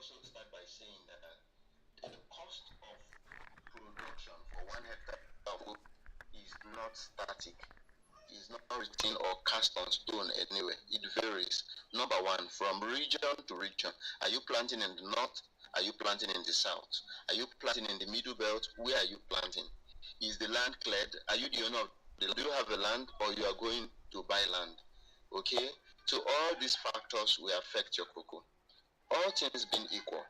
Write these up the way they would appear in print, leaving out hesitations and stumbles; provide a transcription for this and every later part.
also start by saying that the cost of production for 1 hectare of cocoa is not static. It's not written or cast on stone anywhere. It varies. Number one, from region to region. Are you planting in the north? Are you planting in the south? Are you planting in the middle belt? Where are you planting? Is the land cleared? Are you the owner of the, do you have a land, or you are going to buy land? Okay? So all these factors will affect your cocoa. All things being equal.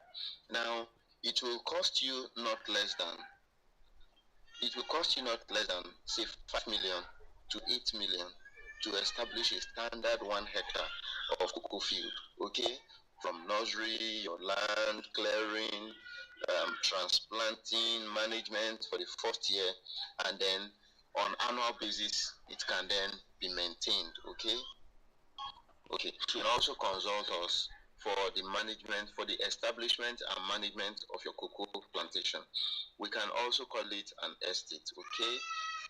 Now, it will cost you not less than, say 5 million to 8 million to establish a standard 1 hectare of cocoa field. Okay? From nursery, your land clearing, transplanting, management for the first year, and then on annual basis, it can then be maintained. Okay? Okay. You can also consult us for the management, for the establishment and management of your cocoa plantation. We can also call it an estate. Okay?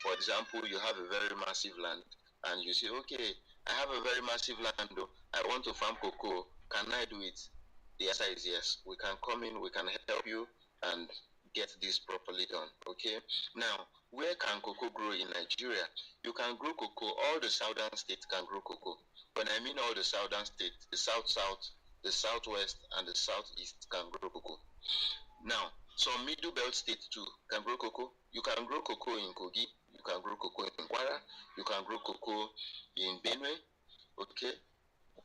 For example, you have a very massive land, and you say, okay, I have a very massive land, though. I want to farm cocoa. Can I do it? The answer is yes. We can come in, we can help you and get this properly done. Okay? Now, where can cocoa grow in Nigeria? You can grow cocoa, all the southern states can grow cocoa. When I mean all the southern states, the south-south, the southwest, and the southeast can grow cocoa. Now, some middle belt states too can grow cocoa. You can grow cocoa in Kogi, you can grow cocoa in Kwara, you can grow cocoa in Benue. Okay?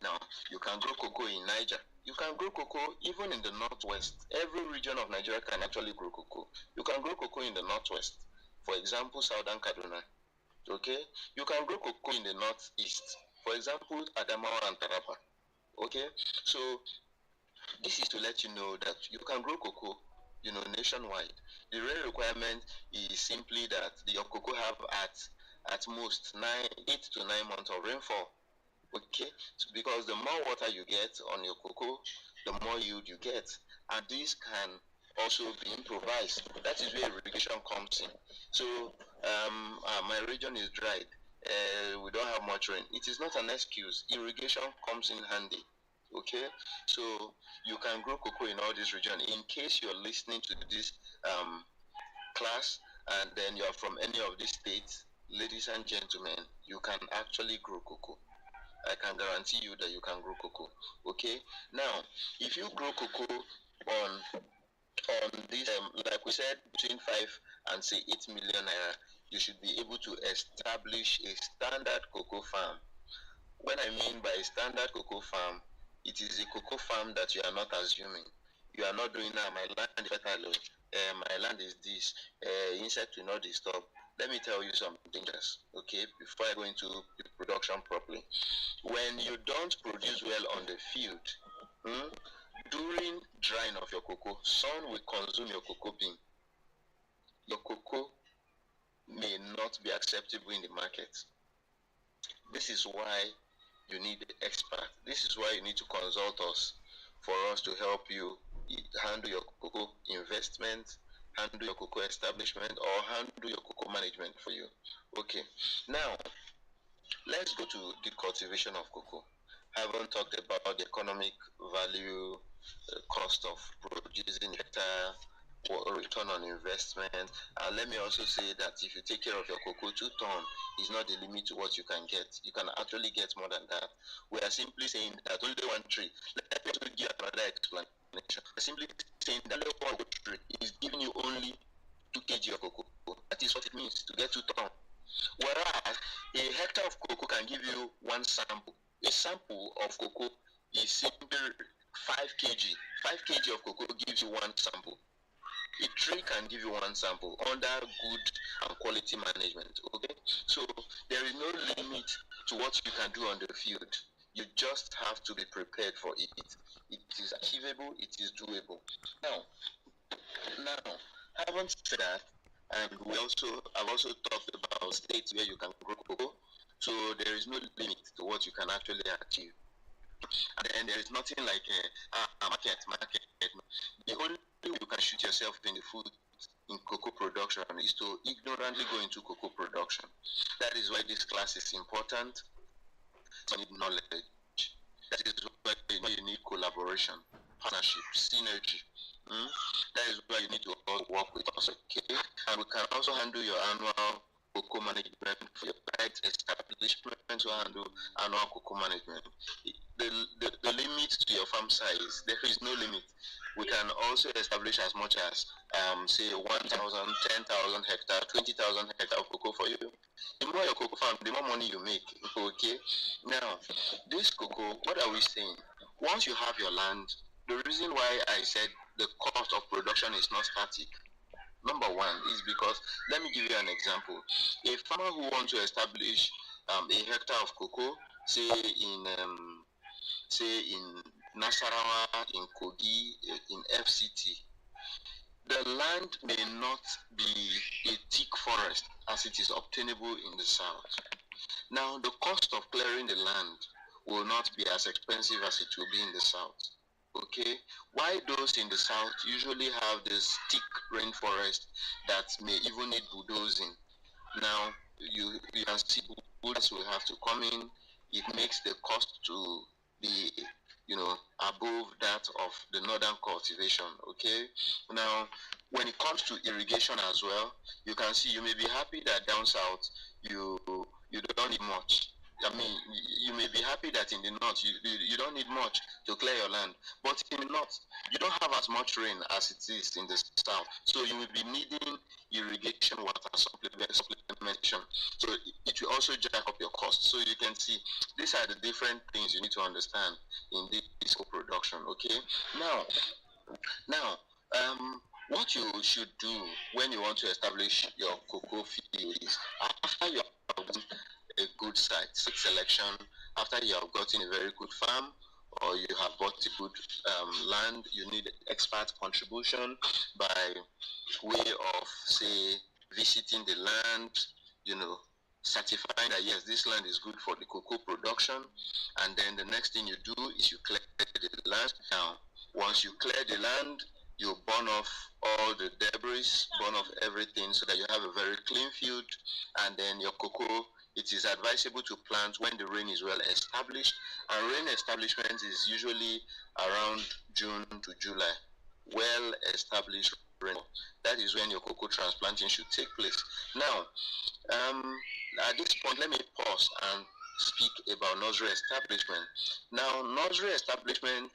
Now, you can grow cocoa in Niger. You can grow cocoa even in the northwest. Every region of Nigeria can actually grow cocoa. You can grow cocoa in the northwest. For example, Southern Kaduna. Okay? You can grow cocoa in the northeast. For example, Adamawa and Taraba. Okay? So, this is to let you know that you can grow cocoa, nationwide. The real requirement is simply that your cocoa have at most 8 to 9 months of rainfall. Okay, so because the more water you get on your cocoa, the more yield you get, and this can also be improvised. That is where irrigation comes in. So my region is dried. We don't have much rain. It is not an excuse. Irrigation comes in handy. Okay, so you can grow cocoa in all this region. In case you're listening to this class and then you're from any of these states, ladies and gentlemen, you can actually grow cocoa. I can guarantee you that you can grow cocoa. Okay. Now, if you grow cocoa on this, like we said, between 5 and say 8 million naira, you should be able to establish a standard cocoa farm. When I mean by a standard cocoa farm, it is a cocoa farm that you are not assuming. You are not doing now. My land is fertile. My land is this. Insect will not disturb. Let me tell you some dangers, okay, before I go into the production properly. When you don't produce well on the field, during drying of your cocoa, sun will consume your cocoa bean. Your cocoa may not be acceptable in the market. This is why you need the expert. This is why you need to consult us for us to help you handle your cocoa investment, handle your cocoa establishment, or handle your cocoa management for you. Okay, now let's go to the cultivation of cocoa. I haven't talked about the economic value, cost of producing hectare, return on investment. And let me also say that if you take care of your cocoa, 2 tons is not the limit to what you can get. You can actually get more than that. We are simply saying that only 1 tree. Let me also give another explanation. We're simply saying that only 1 tree is giving you only 2 kg of cocoa. That is what it means to get 2 tons. Whereas a hectare of cocoa can give you 1 sample. A sample of cocoa is simply 5 kg. 5 kg of cocoa gives you 1 sample. A tree can give you 1 sample under good and quality management. Okay, so there is no limit to what you can do on the field. You just have to be prepared for it. It is achievable. It is doable. Now, having said that, and I've also talked about states where you can grow cocoa. So there is no limit to what you can actually achieve. And then there is nothing like market. The only way you can shoot yourself in the foot in cocoa production is to ignorantly go into cocoa production. That is why this class is important. You need knowledge. That is why you need collaboration. partnership, synergy. That is where you need to all work with us, okay? And we can also handle your annual cocoa management for your site establishment to handle annual cocoa management. The limit to your farm size, there is no limit. We can also establish as much as say 1,000, 10,000 hectare, 20,000 hectare of cocoa for you. The more your cocoa farm, the more money you make. Okay. Now, this cocoa, what are we saying? Once you have your land, the reason why I said the cost of production is not static. Number one is because, let me give you an example. A farmer who wants to establish a hectare of cocoa, say in Nasarawa, in Kogi, in FCT, the land may not be a thick forest as it is obtainable in the south. Now, the cost of clearing the land will not be as expensive as it will be in the south. Okay, why those in the south usually have this thick rainforest that may even need bulldozing. Now, you can see bulldozers will have to come in. It makes the cost to be, above that of the northern cultivation. Okay, now when it comes to irrigation as well, you can see you may be happy that down south you don't need much. I mean, you may be happy that in the north you don't need much to clear your land, but in the north you don't have as much rain as it is in the south, so you will be needing irrigation water supplementation. So it will also jack up your cost. So you can see these are the different things you need to understand in this co-production. Okay, now what you should do when you want to establish your cocoa field is, after you have done a good site selection, after you have gotten a very good farm, or you have bought a good land, you need expert contribution by way of, say, visiting the land, certifying that yes, this land is good for the cocoa production. And then the next thing you do is you clear the land. Now, once you clear the land, you burn off all the debris, burn off everything so that you have a very clean field. And then your cocoa, it is advisable to plant when the rain is well established. And rain establishment is usually around June to July. Well established rain. That is when your cocoa transplanting should take place. Now, at this point, let me pause and speak about nursery establishment. Now, nursery establishment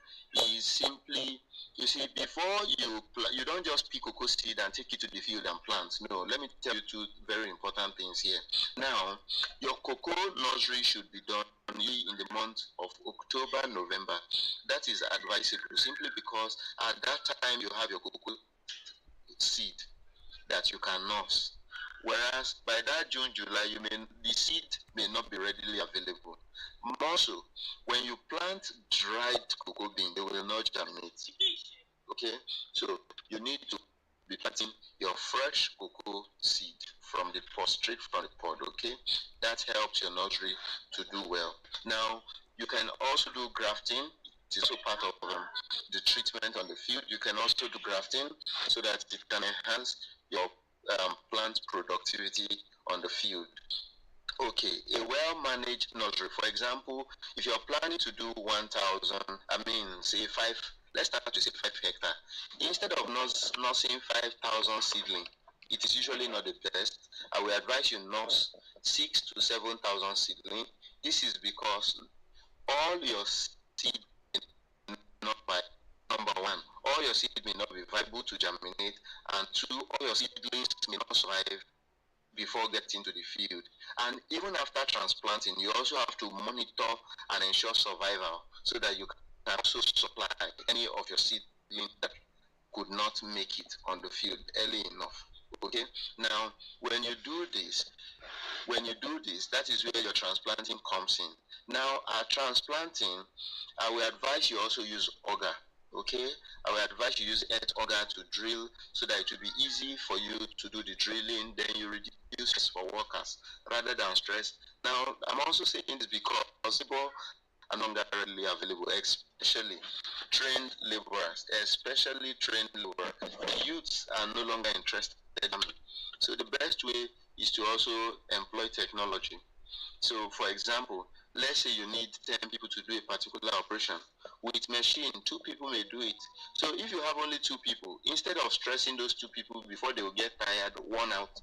is simply, you see, before you don't just pick cocoa seed and take it to the field and plant. No, let me tell you two very important things here. Now, your cocoa nursery should be done in the month of October, November. That is advisable simply because at that time you have your cocoa seed that you can nurse. Whereas by that June, July, the seed may not be readily available. More so, when you plant dried cocoa bean, they will not germinate. Okay, so you need to be planting your fresh cocoa seed from the pod, straight from the pod. Okay, that helps your nursery to do well. Now, you can also do grafting. It is also part of the treatment on the field. You can also do grafting so that it can enhance your plant productivity on the field. Okay, a well-managed nursery. For example, if you're planning to do 1,000, say 5, let's start to say 5 hectare. Instead of nursing 5,000 seedling, it is usually not the best. I will advise you nurse 6,000 to 7,000 seedling. This is because all your seed not by number one, all your seed may not be viable to germinate, and two, all your seedlings may not survive before getting to the field. And even after transplanting, you also have to monitor and ensure survival so that you can also supply any of your seedlings that could not make it on the field early enough. Okay, now when you do this, that is where your transplanting comes in. Now, at transplanting, I will advise you also use auger. Okay, I will advise you use earth auger to drill so that it will be easy for you to do the drilling. Then you reduce stress for workers rather than stress. Now, I'm also saying this because people are not readily available, especially trained laborers. The youths are no longer interested. So the best way is to also employ technology. So, for example, let's say you need 10 people to do a particular operation. With machine, 2 people may do it. So if you have only 2 people, instead of stressing those 2 people before they will get tired, worn out,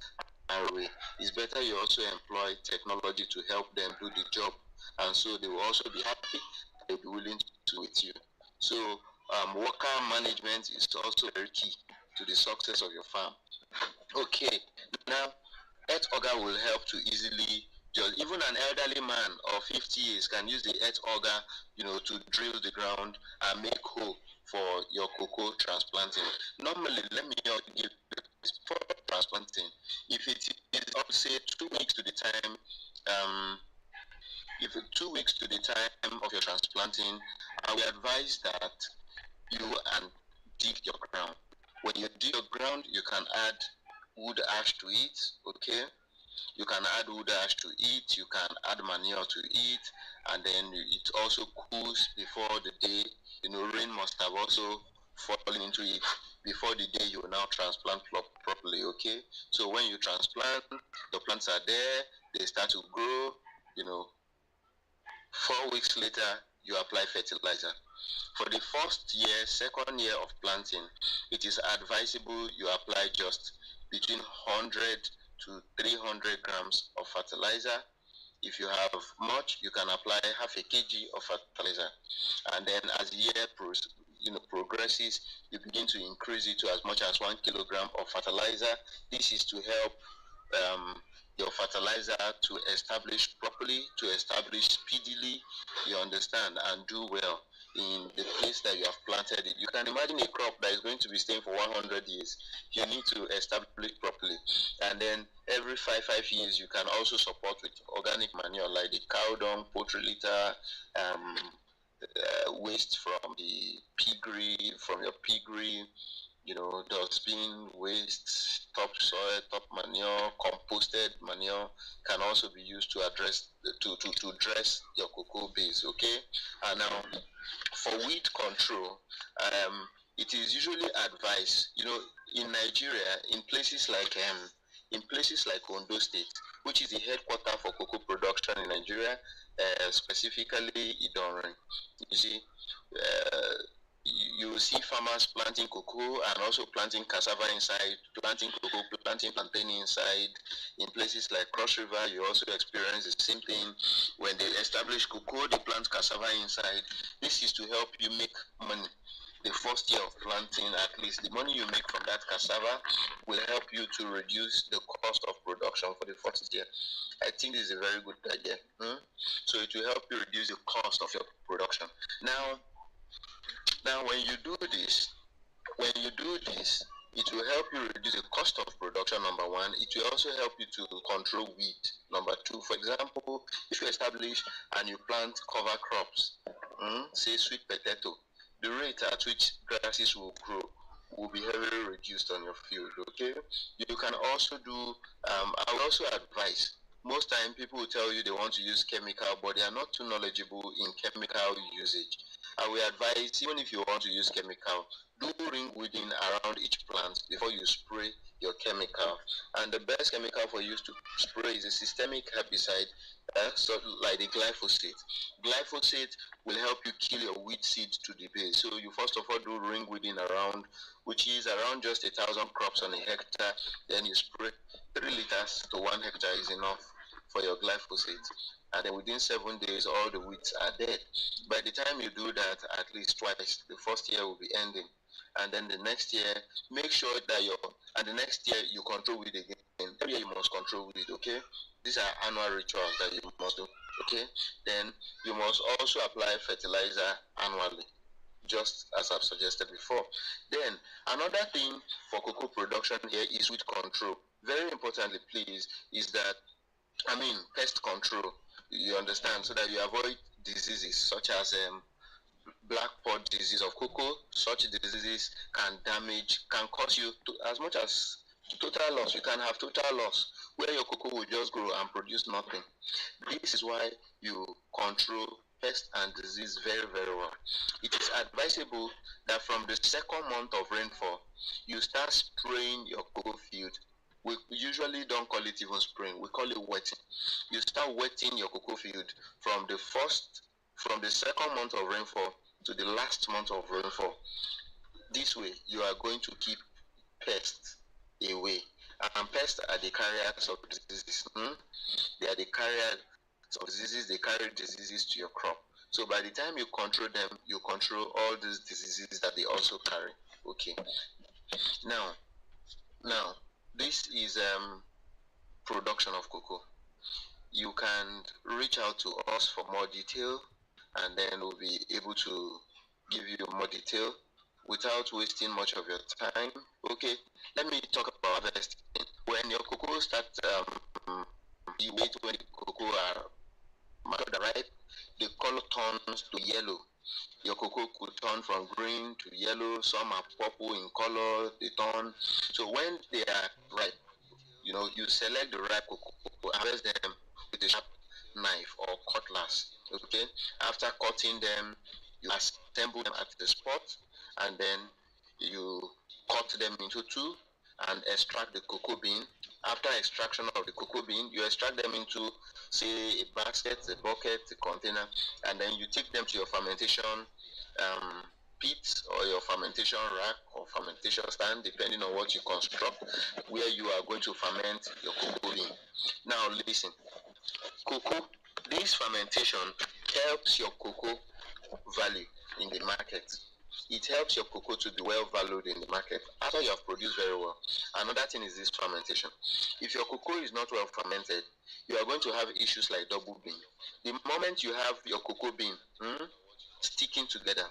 and away, it's better you also employ technology to help them do the job, and so they will also be happy, they'll be willing to do with you. So worker management is also very key to the success of your farm. Okay, now earth auger will help to easily just, even an elderly man of 50 years can use the earth auger, to drill the ground and make hole for your cocoa transplanting. Normally, let me give for transplanting. If it is up, say 2 weeks to the time, if it's 2 weeks to the time of your transplanting, I will advise that you and dig your ground. When you dig your ground, you can add wood ash to it, okay? You can add wood ash to it, you can add manure to it, and then it also cools before the day, rain must have also fallen into it before the day you will now transplant properly, okay? So when you transplant, the plants are there, they start to grow, 4 weeks later, you apply fertilizer. For the first year, second year of planting, it is advisable you apply just between 100 to 300 grams of fertilizer. If you have much, you can apply half a kg of fertilizer. And then as the year progresses, you begin to increase it to as much as 1 kilogram of fertilizer. This is to help your fertilizer to establish properly, to establish speedily, you understand, and do well in the place that you have planted it. You can imagine a crop that is going to be staying for 100 years. You need to establish properly. And then every 5 years, you can also support with organic manure like the cow dung, poultry litter, waste from the piggery, from your piggery, dustbin waste, topsoil, top manure, composted manure can also be used to address to dress your cocoa base. Okay, and now for weed control, it is usually advised, in Nigeria, in places like Ondo State, which is the headquarter for cocoa production in Nigeria, specifically Idorin. You see, you will see farmers planting cocoa and also planting cassava inside, planting cocoa, planting plantain inside. In places like Cross River, you also experience the same thing. When they establish cocoa, they plant cassava inside. This is to help you make money. The first year of planting, at least the money you make from that cassava will help you to reduce the cost of production for the first year. I think this is a very good idea. So it will help you reduce the cost of your production. Now, when you do this, it will help you reduce the cost of production, number one. It will also help you to control weed, number two. For example, if you establish and you plant cover crops, say sweet potato, the rate at which grasses will grow will be heavily reduced on your field, okay? You can also do, I will also advise, most time people will tell you they want to use chemical, but they are not too knowledgeable in chemical usage. I will advise, even if you want to use chemical, do ring weeding around each plant before you spray your chemical. And the best chemical for you to spray is a systemic herbicide, so like the glyphosate. Glyphosate will help you kill your weed seed to the base. So you first of all do ring weeding around, which is around just 1,000 crops on a hectare. Then you spray 3 liters to 1 hectare is enough for your glyphosate. And then within 7 days, all the weeds are dead. By the time you do that at least twice, the first year will be ending. And then the next year, make sure that and the next year you control weed again. Every year you must control weed, okay? These are annual rituals that you must do, okay? Then you must also apply fertilizer annually, just as I've suggested before. Then another thing for cocoa production here is weed control. Very importantly, please, is that, pest control, you understand, so that you avoid diseases such as black pod disease of cocoa. Such diseases can cause you to, as much as total loss. You can have total loss where your cocoa will just grow and produce nothing. This is why you control pest and disease very, very well. It is advisable that from the second month of rainfall, you start spraying your cocoa field. We usually don't call it even spraying, we call it wetting. You start wetting your cocoa field from the second month of rainfall to the last month of rainfall. This way, you are going to keep pests away. And pests are the carriers of diseases. They are the carriers of diseases. They carry diseases to your crop. So by the time you control them, you control all these diseases that they also carry. Okay. Now, this is production of cocoa. You can reach out to us for more detail, and then we'll be able to give you more detail without wasting much of your time. Okay, let me talk about harvesting. When your cocoa starts, you wait when the cocoa are matured, ripe, the color turns to yellow. Your cocoa could turn from green to yellow. Some are purple in color. They turn. So when they are ripe, you select the ripe cocoa, harvest them with a sharp knife or cutlass. Okay. After cutting them, you assemble them at the spot, and then you cut them into two and extract the cocoa bean. After extraction of the cocoa bean, you extract them into, say, a basket, a bucket, a container, and then you take them to your fermentation pit or your fermentation rack or fermentation stand, depending on what you construct, where you are going to ferment your cocoa bean. Now listen, cocoa, this fermentation helps your cocoa value in the market. It helps your cocoa to be well valued in the market after you have produced very well. Another thing is this fermentation. If your cocoa is not well fermented, you are going to have issues like double bean. The moment you have your cocoa bean sticking together,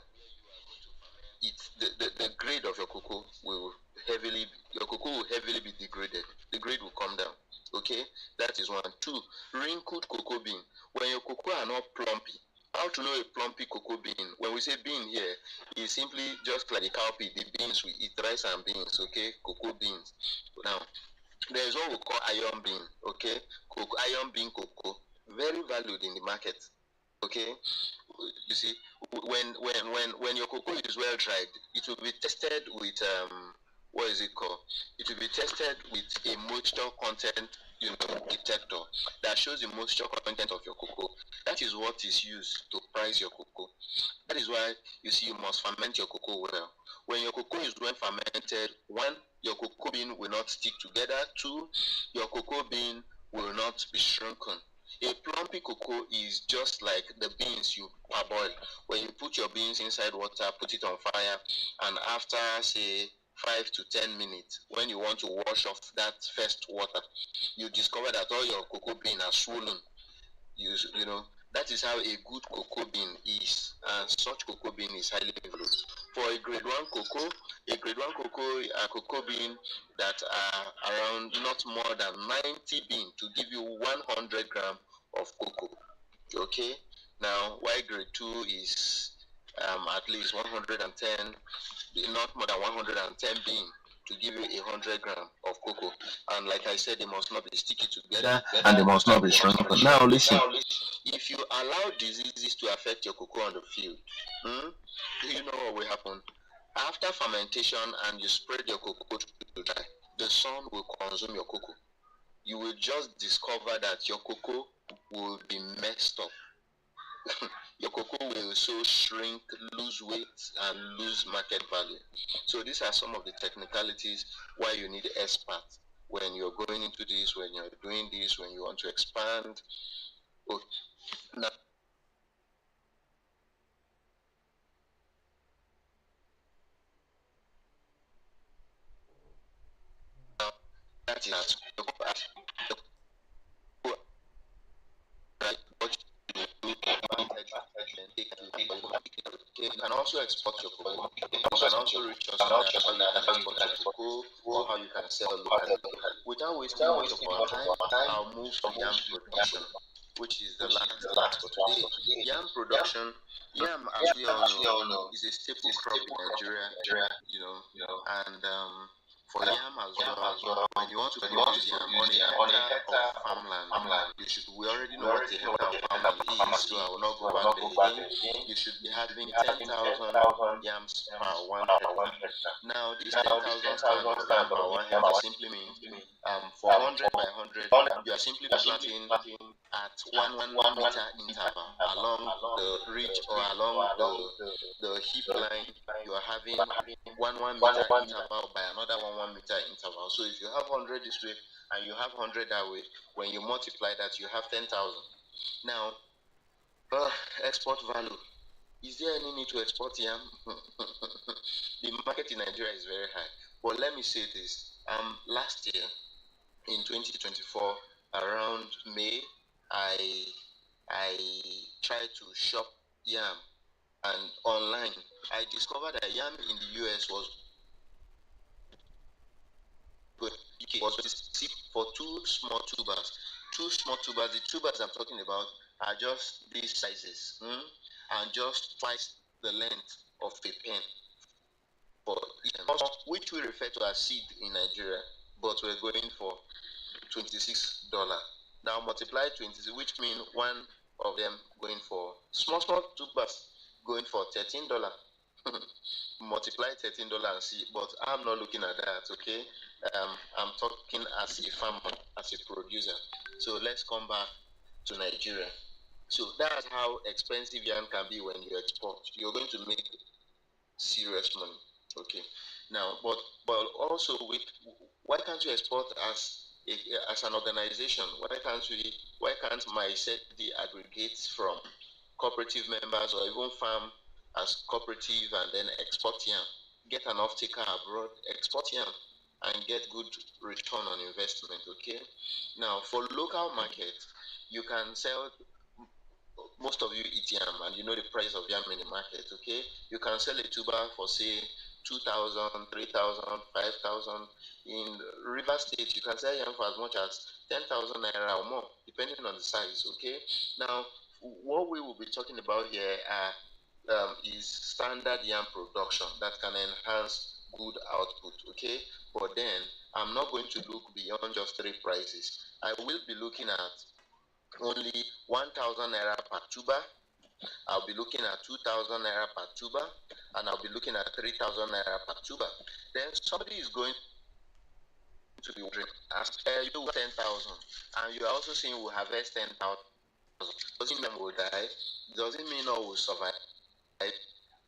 the grade of your cocoa will heavily be degraded. The grade will come down. Okay, that is one. Two, wrinkled cocoa bean. When your cocoa are not plumpy, how to know a plumpy cocoa bean? When we say bean here, it's simply just like the cowpea, the beans we eat, rice and beans. Okay, cocoa beans. Now, there is what we call iron bean. Okay, iron bean cocoa, very valued in the market. Okay, you see, when your cocoa is well dried, it will be tested with what is it called? It will be tested with a moisture content, detector that shows the moisture content of your cocoa. That is what is used to price your cocoa. That is why you see you must ferment your cocoa well. When your cocoa is well fermented, one, your cocoa bean will not stick together. Two, your cocoa bean will not be shrunken. A plumpy cocoa is just like the beans you parboil. When you put your beans inside water, put it on fire, and after, say, 5 to 10 minutes, when you want to wash off that first water, you discover that all your cocoa bean are swollen. You know, that is how a good cocoa bean is, and such cocoa bean is highly valued. For a grade 1 cocoa, a cocoa bean that are around not more than 90 bean to give you 100 grams of cocoa. Okay, now why grade 2 is at least 110, not more than 110 bean to give you 100 grams of cocoa. And like I said, they must not be sticky together and they must not be shrunken. Now listen, if you allow diseases to affect your cocoa on the field, you know what will happen? After fermentation and you spread your cocoa to dry, the sun will consume your cocoa. You will just discover that your cocoa will be messed up. Your cocoa will so shrink, lose weight, and lose market value. So these are some of the technicalities why you need experts when you're going into this, when you're doing this, when you want to expand. Oh, now, that is you can also export your cocoa. You can also reach us on how you can export your cocoa or how you can sell locally. Without wasting much of our time, I'll move to yam production, which is the last for today. Yam production, as we all know, is a staple crop in Nigeria, and For yam as well, when you want to produce yam on a hectare of farmland, we already know what a hectare of farmland is, so I will not go back there again. You should be having 10,000 yams per 1 hectare. Now, this 10,000 stand of yam per 1 hectare simply means for 100 by 100, you are simply planting at 1 meter interval along the ridge or along the hip line. You are having 1 meter interval by another 1 meter interval. So if you have 100 this way and you have 100 that way, when you multiply that, you have 10,000. Now, export value. Is there any need to export yam? The market in Nigeria is very high. But let me say this. Last year, in 2024, around May, I tried to shop yam, and online I discovered that yam in the US was good. For two small tubers. The tubers I'm talking about are just these sizes, and just twice the length of a pen for yam, which we refer to as seed in Nigeria, but we're going for $26. Now multiply 20, which means one of them going for small tubers going for $13. Multiply $13 and see, but I'm not looking at that, okay? I'm talking as a farmer, as a producer. So let's come back to Nigeria. So that's how expensive yam can be when you export. You're going to make serious money, okay? Now, but also with, why can't you export as an organization? Why can't Misedi aggregate from cooperative members or even farm as cooperative and then export yam, get an off-taker abroad, export yam, and get good return on investment, okay? Now, for local market, you can sell, most of you eat yam and you know the price of yam in the market, okay? You can sell a tuber for, say, 2,000, 3,000, 5,000. In River State, you can sell yam for as much as 10,000 naira or more, depending on the size, okay? Now, what we will be talking about here is standard yam production that can enhance good output, okay? But then, I'm not going to look beyond just three prices. I will be looking at only 1,000 naira per tuber. I'll be looking at 2,000 naira per tuber, and I'll be looking at 3,000 naira per tuber. Then somebody is going to be wondering, you 10,000, and you are also saying we'll harvest 10,000. Doesn't mean we'll die. Doesn't mean all will survive.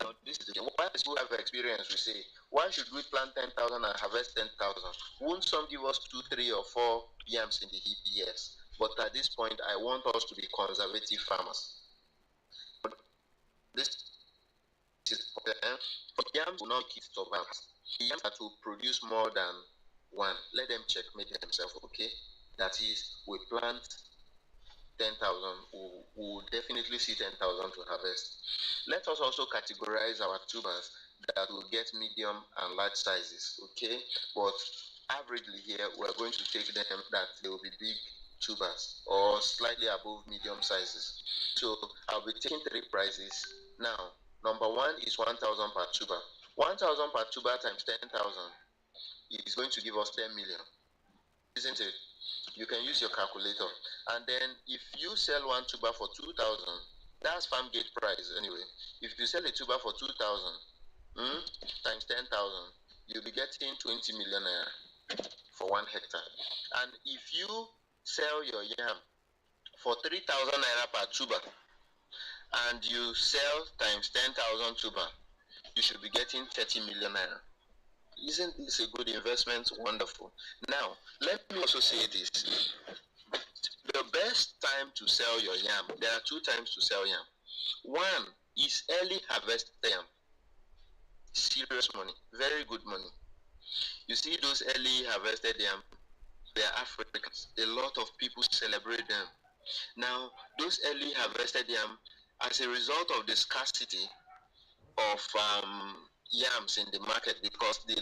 Now, this is the why people have experience. We say, why should we plant 10,000 and harvest 10,000? Won't some give us 2, 3, or 4 yams in the heap? Yes. But at this point, I want us to be conservative farmers. This is yams will not keep survive. Yams that will produce more than one, let them checkmate themselves, okay? That is, we plant 10,000, we'll definitely see 10,000 to harvest. Let us also categorize our tubers that will get medium and large sizes, okay? But averagely here, we're going to take them that they will be big tubers or slightly above medium sizes. So I'll be taking three prices. Now, number one is 1,000 per tuber. 1,000 per tuber times 10,000 is going to give us 10 million, isn't it? You can use your calculator. And then if you sell one tuber for 2,000, that's farm gate price anyway. If you sell a tuber for 2,000 times 10,000, you'll be getting 20 million naira for 1 hectare. And if you sell your yam for 3,000 naira per tuber, and you sell times 10,000 tuber, you should be getting 30 million naira. Isn't this a good investment? Wonderful. Now, let me also say this. The best time to sell your yam, there are 2 times to sell yam. One is early harvest yam. Serious money, very good money. You see those early harvested yam, they are Africans. A lot of people celebrate them. Now, those early harvested yam, as a result of the scarcity of yams in the market, because the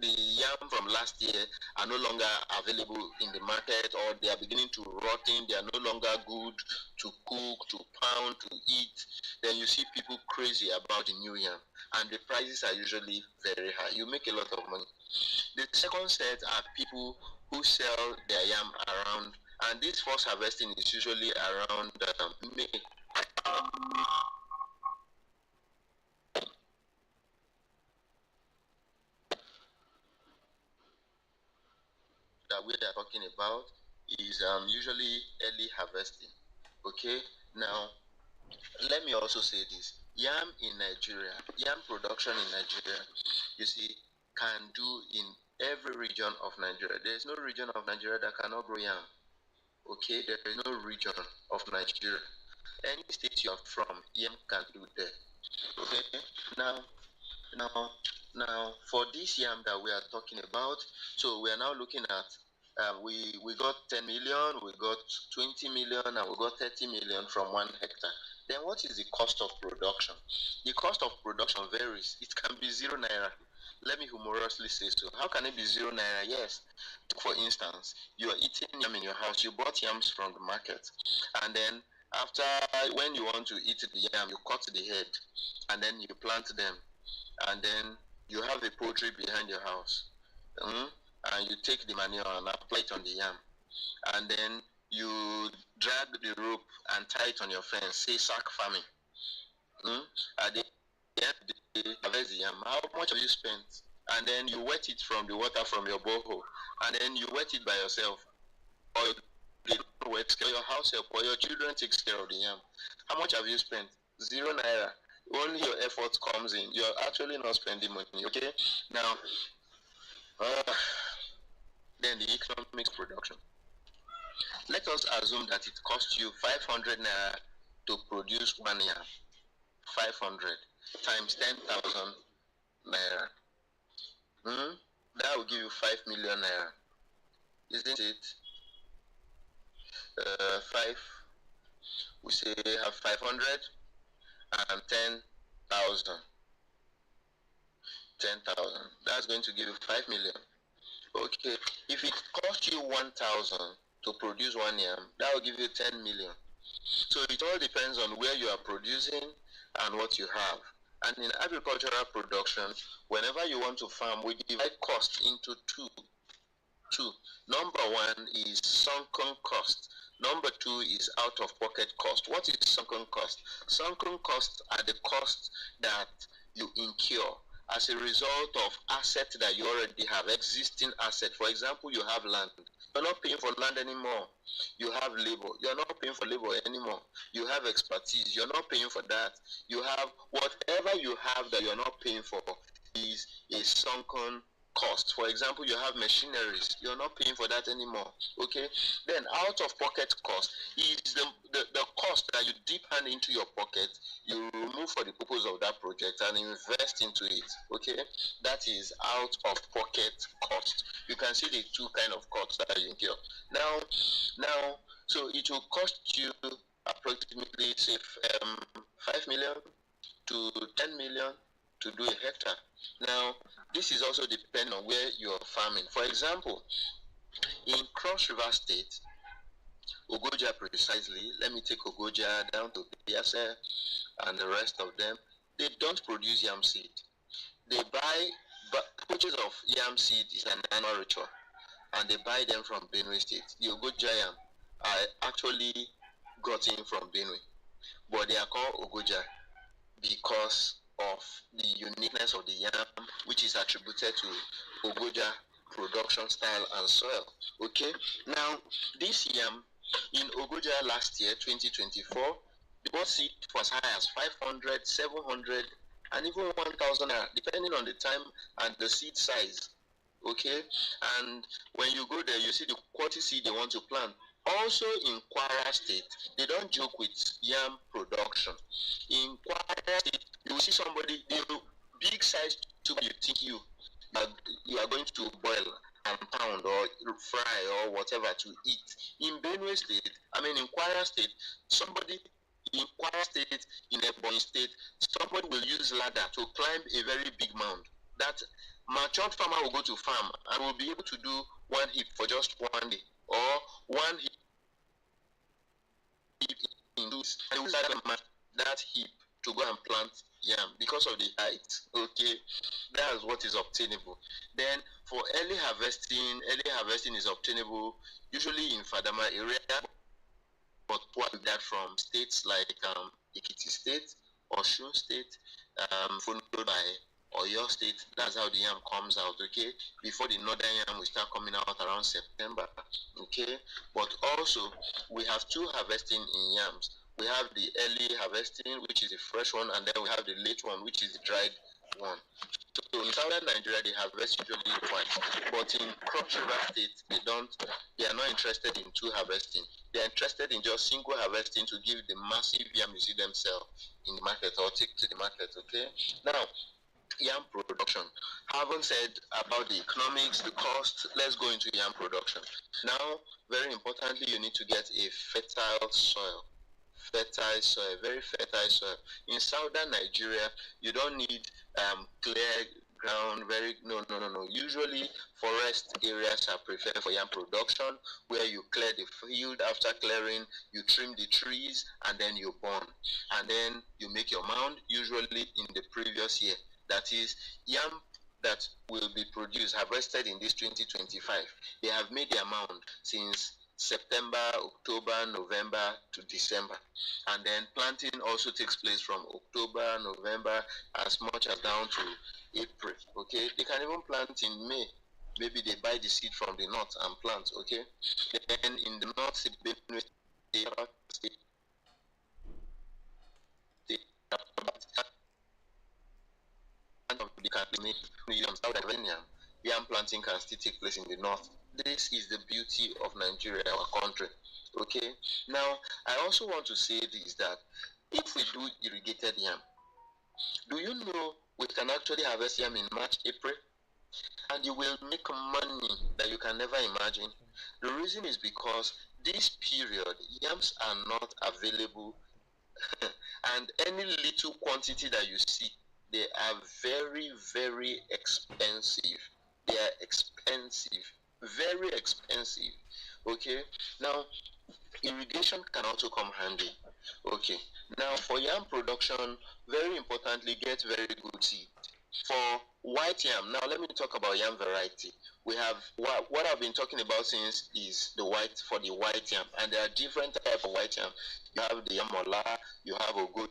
yam from last year are no longer available in the market, or they are beginning to rot in, they are no longer good to cook, to pound, to eat, then you see people crazy about the new yam. and the prices are usually very high. You make a lot of money. The second set are people who sell their yam around, and this first harvesting is usually around May. That we are talking about is usually early harvesting. Okay, now let me also say this: yam in Nigeria, yam production in Nigeria, you see, can do in every region of Nigeria. There is no region of Nigeria that cannot grow yam. Okay, there is no region of Nigeria. Any state you are from, yam can do there. Okay, now, now, now, for this yam that we are talking about, so we are now looking at we got 10 million, we got 20 million, and we got 30 million from 1 hectare. Then what is the cost of production? The cost of production varies. It can be 0 naira. Let me humorously say so. How can it be 0 naira? Yes. For instance, you are eating yam in your house. You bought yams from the market, and then after, when you want to eat the yam, you cut the head, and then you plant them, and then you have a poultry behind your house, and you take the manure and apply it on the yam, and then you drag the rope and tie it on your fence, say sack farming. At the end of the day, harvest the yam. How much have you spent? And then you wet it from the water from your borehole, and then you wet it by yourself, or they don't wet, or your house help, or your children takes care of the yam. How much have you spent? 0 naira. Only your effort comes in. You're actually not spending money. Okay. Now, then the economics production. Let us assume that it costs you 500 naira to produce 1 yam. 500 times 10,000 naira. That will give you 5 million naira, isn't it? 5, we say have 500 and 10,000. 10,000. That's going to give you 5 million. Okay, if it costs you 1,000 to produce 1 yam, that will give you 10 million. So it all depends on where you are producing and what you have. And in agricultural production, whenever you want to farm, we divide cost into two. Number one is sunken cost. Number two is out-of-pocket cost. What is sunken cost? Sunken costs are the costs that you incur as a result of assets that you already have, existing assets. For example, you have land. You're not paying for land anymore. You have labor. You're not paying for labor anymore. You have expertise. You're not paying for that. You have whatever you have that you're not paying for is a sunken cost. For example, you have machineries. You're not paying for that anymore. Okay? Then out-of-pocket cost is the cost that you dip hand into your pocket, you remove for the purpose of that project and invest into it. Okay? That is out-of-pocket cost. You can see the two kind of costs that you incur. Now, so it will cost you approximately, say, 5 million to 10 million to do a hectare. Now, this is also depending on where you're farming. For example, in Cross River State, Ogoja precisely, let me take Ogoja down to Biase and the rest of them, they don't produce yam seed. They buy, but purchase of yam seed is an annual ritual, and they buy them from Benue State. The Ogoja yam are actually got in from Benue, but they are called Ogoja because of the uniqueness of the yam, which is attributed to Ogoja production style and soil. Okay, now this yam in Ogoja last year, 2024, the bought seed was high as 500, 700, and even 1,000, depending on the time and the seed size. Okay, and when you go there, you see the quality seed they want to plant. Also in Kwara State, they don't joke with yam production. In Kwara State, you will see somebody, the big size tube you think you are going to boil and pound or fry or whatever to eat. In Benue State, in Kwara State, somebody in Kwara State, in Ebonyi State, somebody will use ladder to climb a very big mound. That matured farmer will go to farm and will be able to do one heap for just 1 day, or one heap in use, and use that heap to go and plant yam because of the height. Okay, that's what is obtainable. Then for early harvesting is obtainable usually in Fadama area, but what that from states like Ekiti State, Osun State, followed by Oyo State. That's how the yam comes out, okay? Before the northern yam will start coming out around September, okay? But also, we have two harvesting in yams. We have the early harvesting, which is the fresh one, and then we have the late one, which is the dried one. So in southern Nigeria, they harvest usually twice, but in Cross River State, they are not interested in two harvesting. They are interested in just single harvesting to give the massive yam you see them sell in the market or take to the market, okay? Now, yam production. Haven't said about the economics, the cost. Let's go into yam production. Now, very importantly, you need to get a fertile soil. Fertile soil, very fertile soil. In southern Nigeria, you don't need clear ground, no. Usually forest areas are preferred for yam production, where you clear the field. After clearing, you trim the trees and then you burn. And then you make your mound, usually in the previous year. That is yam that will be produced, harvested in this 2025. They have made their mound since September, October, November to December. And then planting also takes place from October, November, as much as down to April, okay? They can even plant in May. Maybe they buy the seed from the north and plant, okay? Then in the north, yam planting can still take place in the north. This is the beauty of Nigeria, our country. Okay. Now, I also want to say this, that if we do irrigated yam, do you know we can actually harvest yam in March, April? And you will make money that you can never imagine. The reason is because this period, yams are not available and any little quantity that you see, they are very, very expensive. They are expensive, very expensive. Okay. Now, irrigation can also come handy. Okay. Now, for yam production, very importantly, get very good seed. For white yam, now let me talk about yam variety. We have what I've been talking about since is the white, for the white yam, and there are different types of white yam. You have the yamola, you have ogo,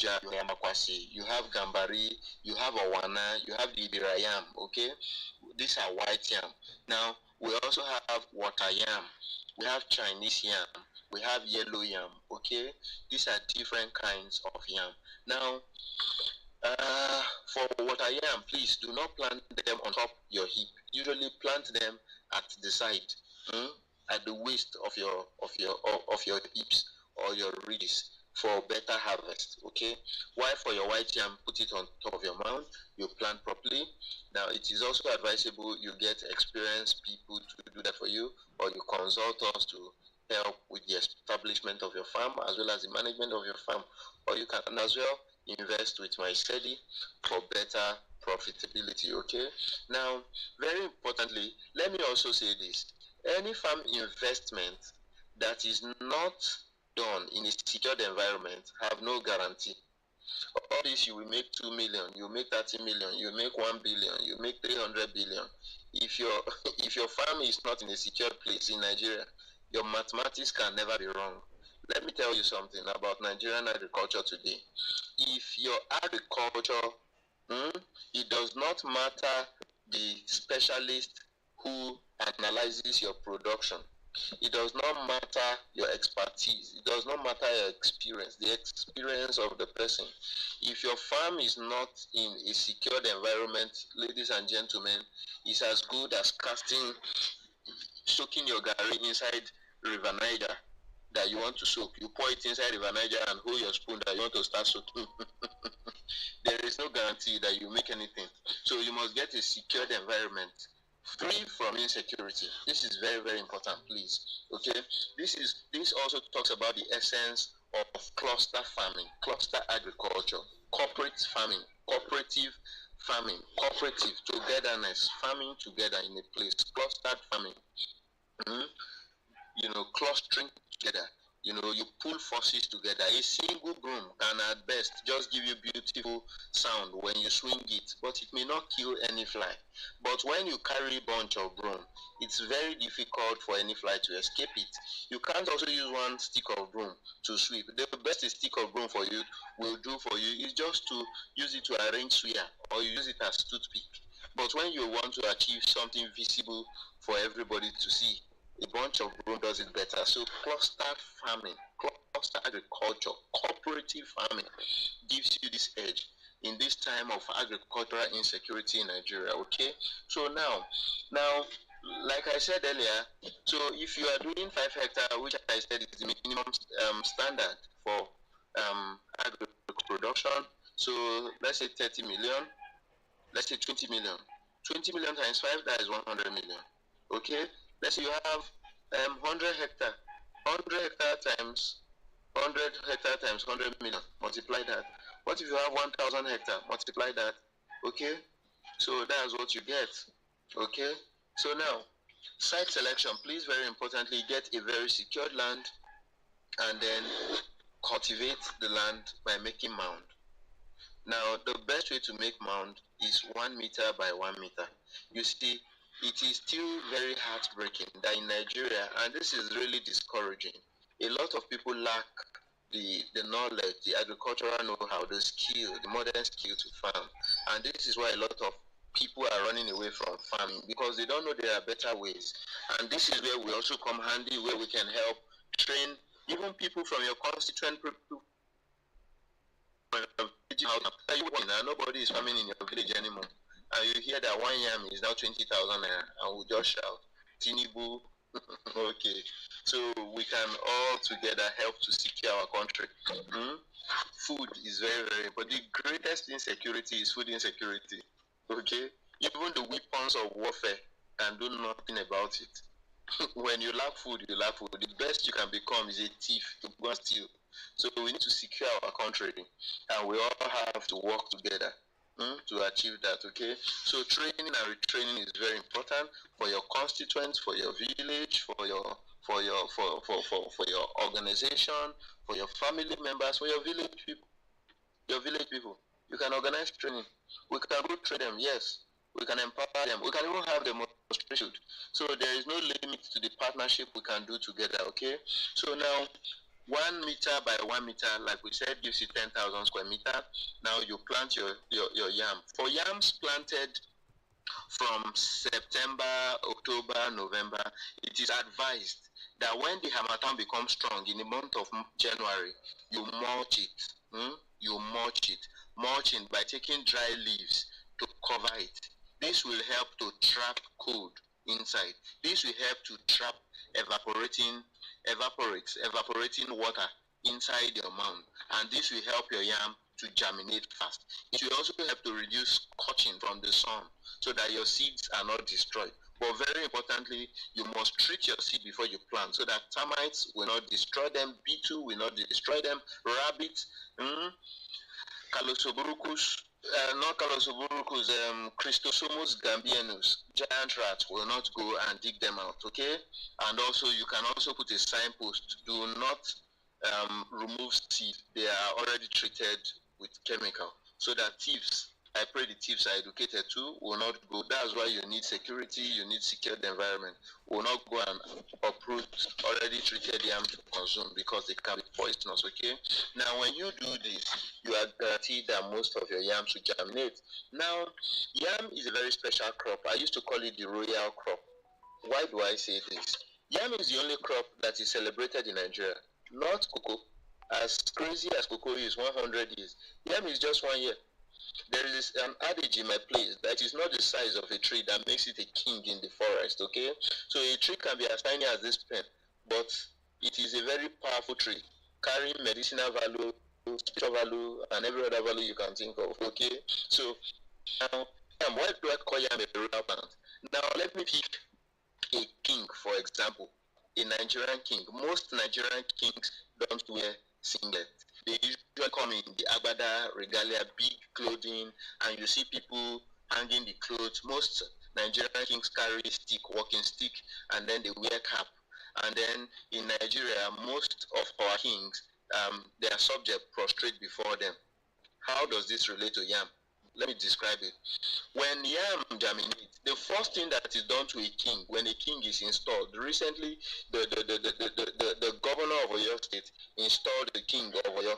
you have Yamakwasi, you have Gambari, you have Awana, you have the Ibirayam, okay? These are white yam. Now, we also have water yam, we have Chinese yam, we have yellow yam, okay? These are different kinds of yam. Now, for water yam, please do not plant them on top your heap. Usually plant them at the side, at the waist of your hips or your ridges for better harvest. Okay. While for your white yam, put it on top of your mound. You plant properly. Now it is also advisable you get experienced people to do that for you, or you consult us to help with the establishment of your farm as well as the management of your farm, or you can as well invest with Misedi for better profitability. Okay. Now, very importantly, let me also say this: any farm investment that is not done in a secured environment have no guarantee. All this, you will make 2 million, you make 30 million, you make 1 billion, you make 300 billion. If your if your farm is not in a secured place in Nigeria, your mathematics can never be wrong. Let me tell you something about Nigerian agriculture today. If your agriculture, it does not matter the specialist who analyzes your production. It does not matter your expertise. It does not matter your experience, the experience of the person. If your farm is not in a secured environment, ladies and gentlemen, it's as good as soaking your gari inside River Niger that you want to soak. You pour it inside River Niger and hold your spoon that you want to start soaking. There is no guarantee that you make anything. So you must get a secured environment, free from insecurity. This is very, very important, please. Okay. This also talks about the essence of cluster farming, cluster agriculture, corporate farming, cooperative farming, cooperative togetherness, farming together in a place, clustered farming. Clustering together. You know, you pull forces together. A single broom can at best just give you beautiful sound when you swing it, but it may not kill any fly. But when you carry a bunch of broom, it's very difficult for any fly to escape it. You can't also use one stick of broom to sweep. The best stick of broom for you will do for you is just to use it to arrange suya, or you use it as toothpick. But when you want to achieve something visible for everybody to see, a bunch of broom does it better. So cluster farming, cluster agriculture, cooperative farming gives you this edge in this time of agricultural insecurity in Nigeria. Okay, so now, like I said earlier, so if you are doing 5 hectares, which I said is the minimum standard for agri production, so let's say 30 million, let's say 20 million. 20 million times 5, that is 100 million. Okay, let's say you have 100 hectare. 100 hectare times 100 hectare times 100 million. Multiply that. What if you have 1,000 hectare? Multiply that. Okay, so that's what you get. Okay, so now site selection. Please, very importantly, get a very secured land and then cultivate the land by making mound. Now, the best way to make mound is 1 meter by 1 meter. You see, it is still very heartbreaking that in Nigeria, and this is really discouraging, a lot of people lack the knowledge, the agricultural know-how, the skill, the modern skill to farm. And this is why a lot of people are running away from farming, because they don't know there are better ways. And this is where we also come handy, where we can help train even people from your constituent people. Nobody is farming in your village anymore, and you hear that 1 yam is now 20,000 naira, and we just shout, Tinibu. Okay, so we can all together help to secure our country. Food is very, very important. The greatest insecurity is food insecurity. Okay, even the weapons of warfare can do nothing about it. When you lack food, you lack food. The best you can become is a thief to go and steal. So we need to secure our country, and we all have to work together to achieve that. Okay, so training and retraining is very important for your constituents, for your village, for your organization, for your family members, for your village people. Your village people, you can organize training. We can go train them. Yes, we can empower them. We can even have demonstration. So there is no limit to the partnership we can do together. Okay, so now 1 meter by 1 meter, like we said, gives you 10,000 square meter. Now you plant your yam. For yams planted from September, October, November, it is advised that when the harmattan becomes strong in the month of January, you mulch it. You mulch it. Mulching by taking dry leaves to cover it. This will help to trap cold inside. This will help to trap evaporating water inside your mound, and this will help your yam to germinate fast. It will also help to reduce scorching from the sun so that your seeds are not destroyed. But very importantly, you must treat your seed before you plant so that termites will not destroy them, beetle will not destroy them, rabbits, Calosoburucus, not Calosoburucus, Christosomus gambianus, giant rats will not go and dig them out, okay? And also, you can also put a signpost, do not remove seed. They are already treated with chemical, so that thieves, I pray the thieves are educated too, will not go. That's why you need security, you need secured environment. Will not go and uproot already treated yam to consume because they can be poisonous, okay? Now, when you do this, you are guaranteed that most of your yams will germinate. Now, yam is a very special crop. I used to call it the royal crop. Why do I say this? Yam is the only crop that is celebrated in Nigeria, not cocoa. As crazy as cocoa is 100 years, yam is just 1 year. There is an adage in my place that is not the size of a tree that makes it a king in the forest, okay? So a tree can be as tiny as this pen, but it is a very powerful tree, carrying medicinal value, spiritual value, and every other value you can think of, okay? So now, why do I call yam a royal plant? Now, let me pick a king, for example, a Nigerian king. Most Nigerian kings don't wear singlet. They usually come in the agbada, regalia, big clothing, and you see people hanging the clothes. Most Nigerian kings carry stick, walking stick, and then they wear cap. And then in Nigeria, most of our kings, their subject prostrate before them. How does this relate to yam? Let me describe it. When yam germinates, the first thing that is done to a king when a king is installed, recently the governor of Oyo State installed the king of Oyo,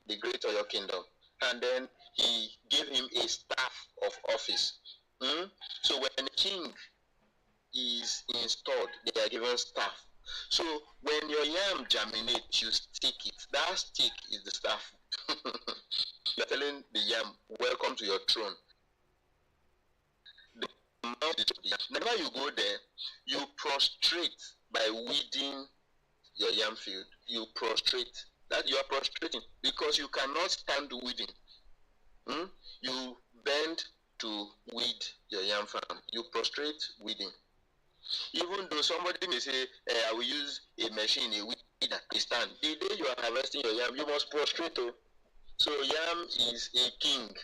the great Oyo kingdom, and then he gave him a staff of office. So when a king is installed, they are given staff. So when your yam germinates, you stick it. That stick is the staff. You're telling the yam, welcome to your throne. Whenever you go there, you prostrate by weeding your yam field. You prostrate. That you are prostrating because you cannot stand weeding. You bend to weed your yam farm. You prostrate weeding. Even though somebody may say, I will use a machine, a weeder, a stand. The day you are harvesting your yam, you must prostrate. So yam is a king.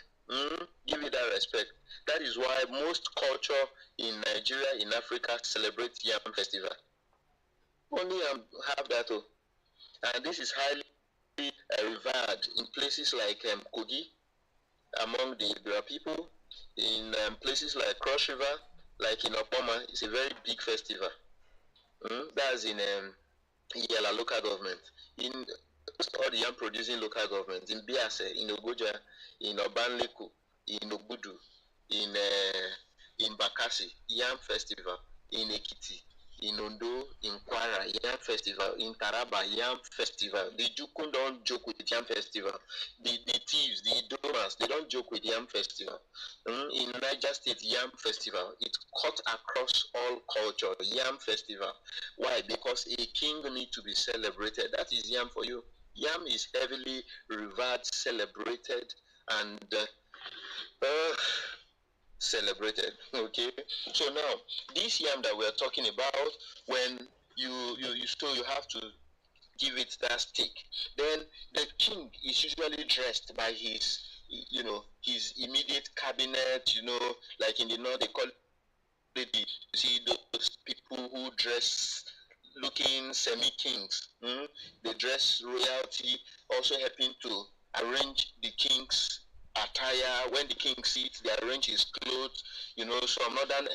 Give it that respect. That is why most culture in Nigeria, in Africa, celebrate yam festival. Only yam have that. And this is highly revered in places like Kogi, among the Ibira people, in places like Cross River, like in Opoma. It's a very big festival. That's in Yala local government. In all the yam producing local governments, in Biase, in Ogoja, in Obanleku, in Obudu, in Bakasi, yam festival, in Ekiti, in Ondo, in Kwara, yam festival, in Taraba, yam festival. The Jukun don't joke with yam festival. The thieves, the donors, they don't joke with yam festival. In Niger State, yam festival. It cut across all culture, yam festival. Why? Because a king needs to be celebrated. That is yam for you. Yam is heavily revered, celebrated, and celebrated. Okay. So now, this yam that we are talking about, when you have to give it that stick. Then the king is usually dressed by his his immediate cabinet. Like in the north they call it, you see those people who dress looking semi-kings. They dress royalty, also helping to arrange the king's attire. When the king sits, they arrange his clothes. Some northern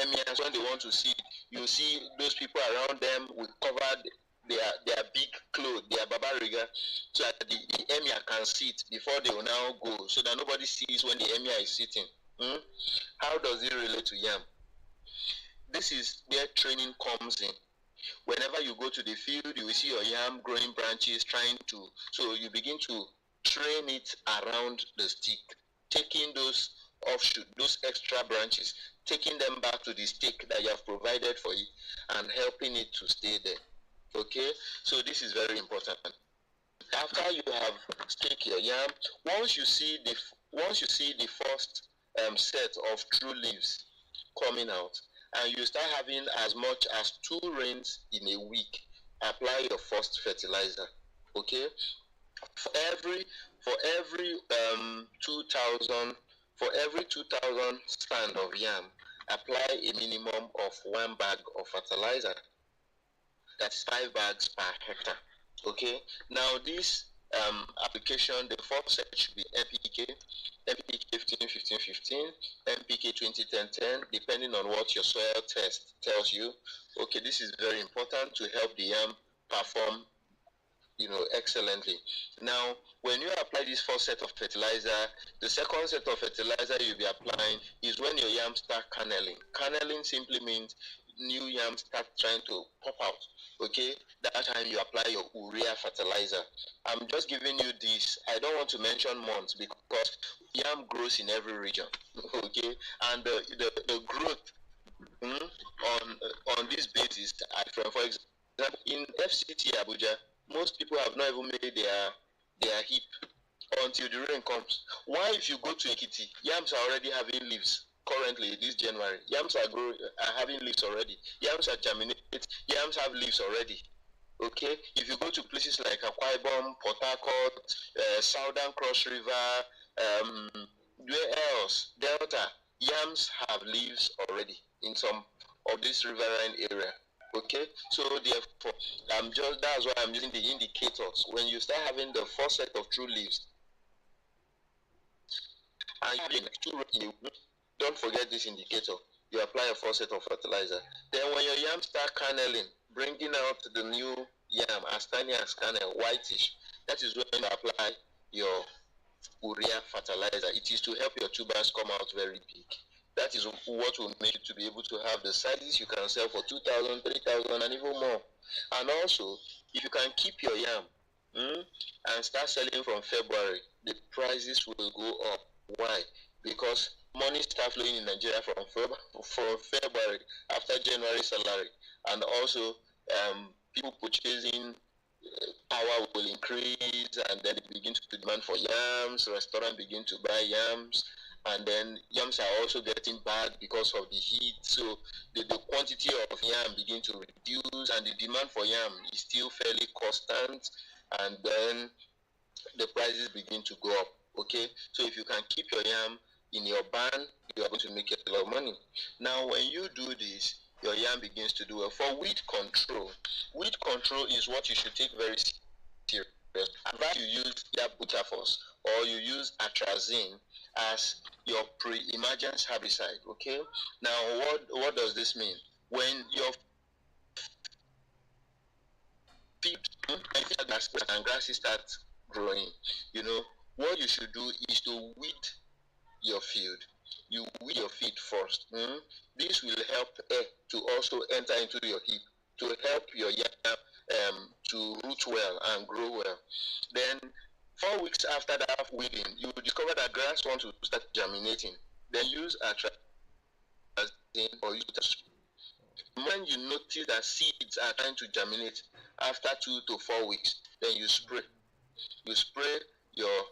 emirs, when they want to sit, you see those people around them with covered their big clothes, their babariga, so that the emir can sit before they will now go, so that nobody sees when the emir is sitting. How does it relate to yam? This is where training comes in. Whenever you go to the field, you will see your yam growing branches so you begin to train it around the stick, taking those offshoot, those extra branches, taking them back to the stick that you have provided for it and helping it to stay there. Okay, so this is very important. After you have staked your yam, once you see the first set of true leaves coming out, and you start having as much as 2 rains in a week, apply your first fertilizer. Okay, for every 2,000 stand of yam, apply a minimum of 1 bag of fertilizer. That's 5 bags per hectare. Okay, now this application, the first set should be NPK 15-15-15, NPK 20-10-10, depending on what your soil test tells you. Okay, this is very important to help the yam perform excellently. Now, when you apply this first set of fertilizer, the second set of fertilizer you'll be applying is when your yams start kernelling. Kernelling simply means new yams start trying to pop out. Okay, that time you apply your urea fertilizer. I'm just giving you this. I don't want to mention months because yam grows in every region. Okay, and the growth on this basis, for example, in FCT Abuja, most people have not even made their heap until the rain comes. Why, if you go to Ekiti, yams are already having leaves. Currently, this January, yams are having leaves already. Yams are germinating. Yams have leaves already. Okay, if you go to places like Akwa Ibom, Port Harcourt, Southern Cross River, where else? Delta, yams have leaves already in some of this riverine area. Okay, so therefore, that's why I'm using the indicators. When you start having the first set of true leaves, and you don't forget this indicator. You apply a first set of fertilizer. Then when your yam start canneling, bringing out the new yam as tiny as kernel, whitish, that is when you apply your urea fertilizer. It is to help your tubers come out very big. That is what will make you to be able to have the sizes you can sell for 2,000, 3,000, and even more. And also, if you can keep your yam and start selling from February, the prices will go up. Why? Because money starts flowing in Nigeria from February after January salary, and also people purchasing power will increase, and then they begin to demand for yams. Restaurants begin to buy yams, and then yams are also getting bad because of the heat. So the quantity of yam begin to reduce, and the demand for yam is still fairly constant, and then the prices begin to go up. Okay, so if you can keep your yam in your barn, you are going to make a lot of money. Now, when you do this, your yam begins to do well. For weed control is what you should take very serious. Advise you use either butterfos or you use atrazine as your pre-emergence herbicide. Okay, now what does this mean? When your feed and grasses start growing, you know, what you should do is to weed your field. You weed your feed first. This will help air to also enter into your heap to help your yam to root well and grow well. Then 4 weeks after that weeding, you will discover that grass wants to start germinating. Then use atrazine or use when you notice that seeds are trying to germinate after 2 to 4 weeks, then you spray. You spray your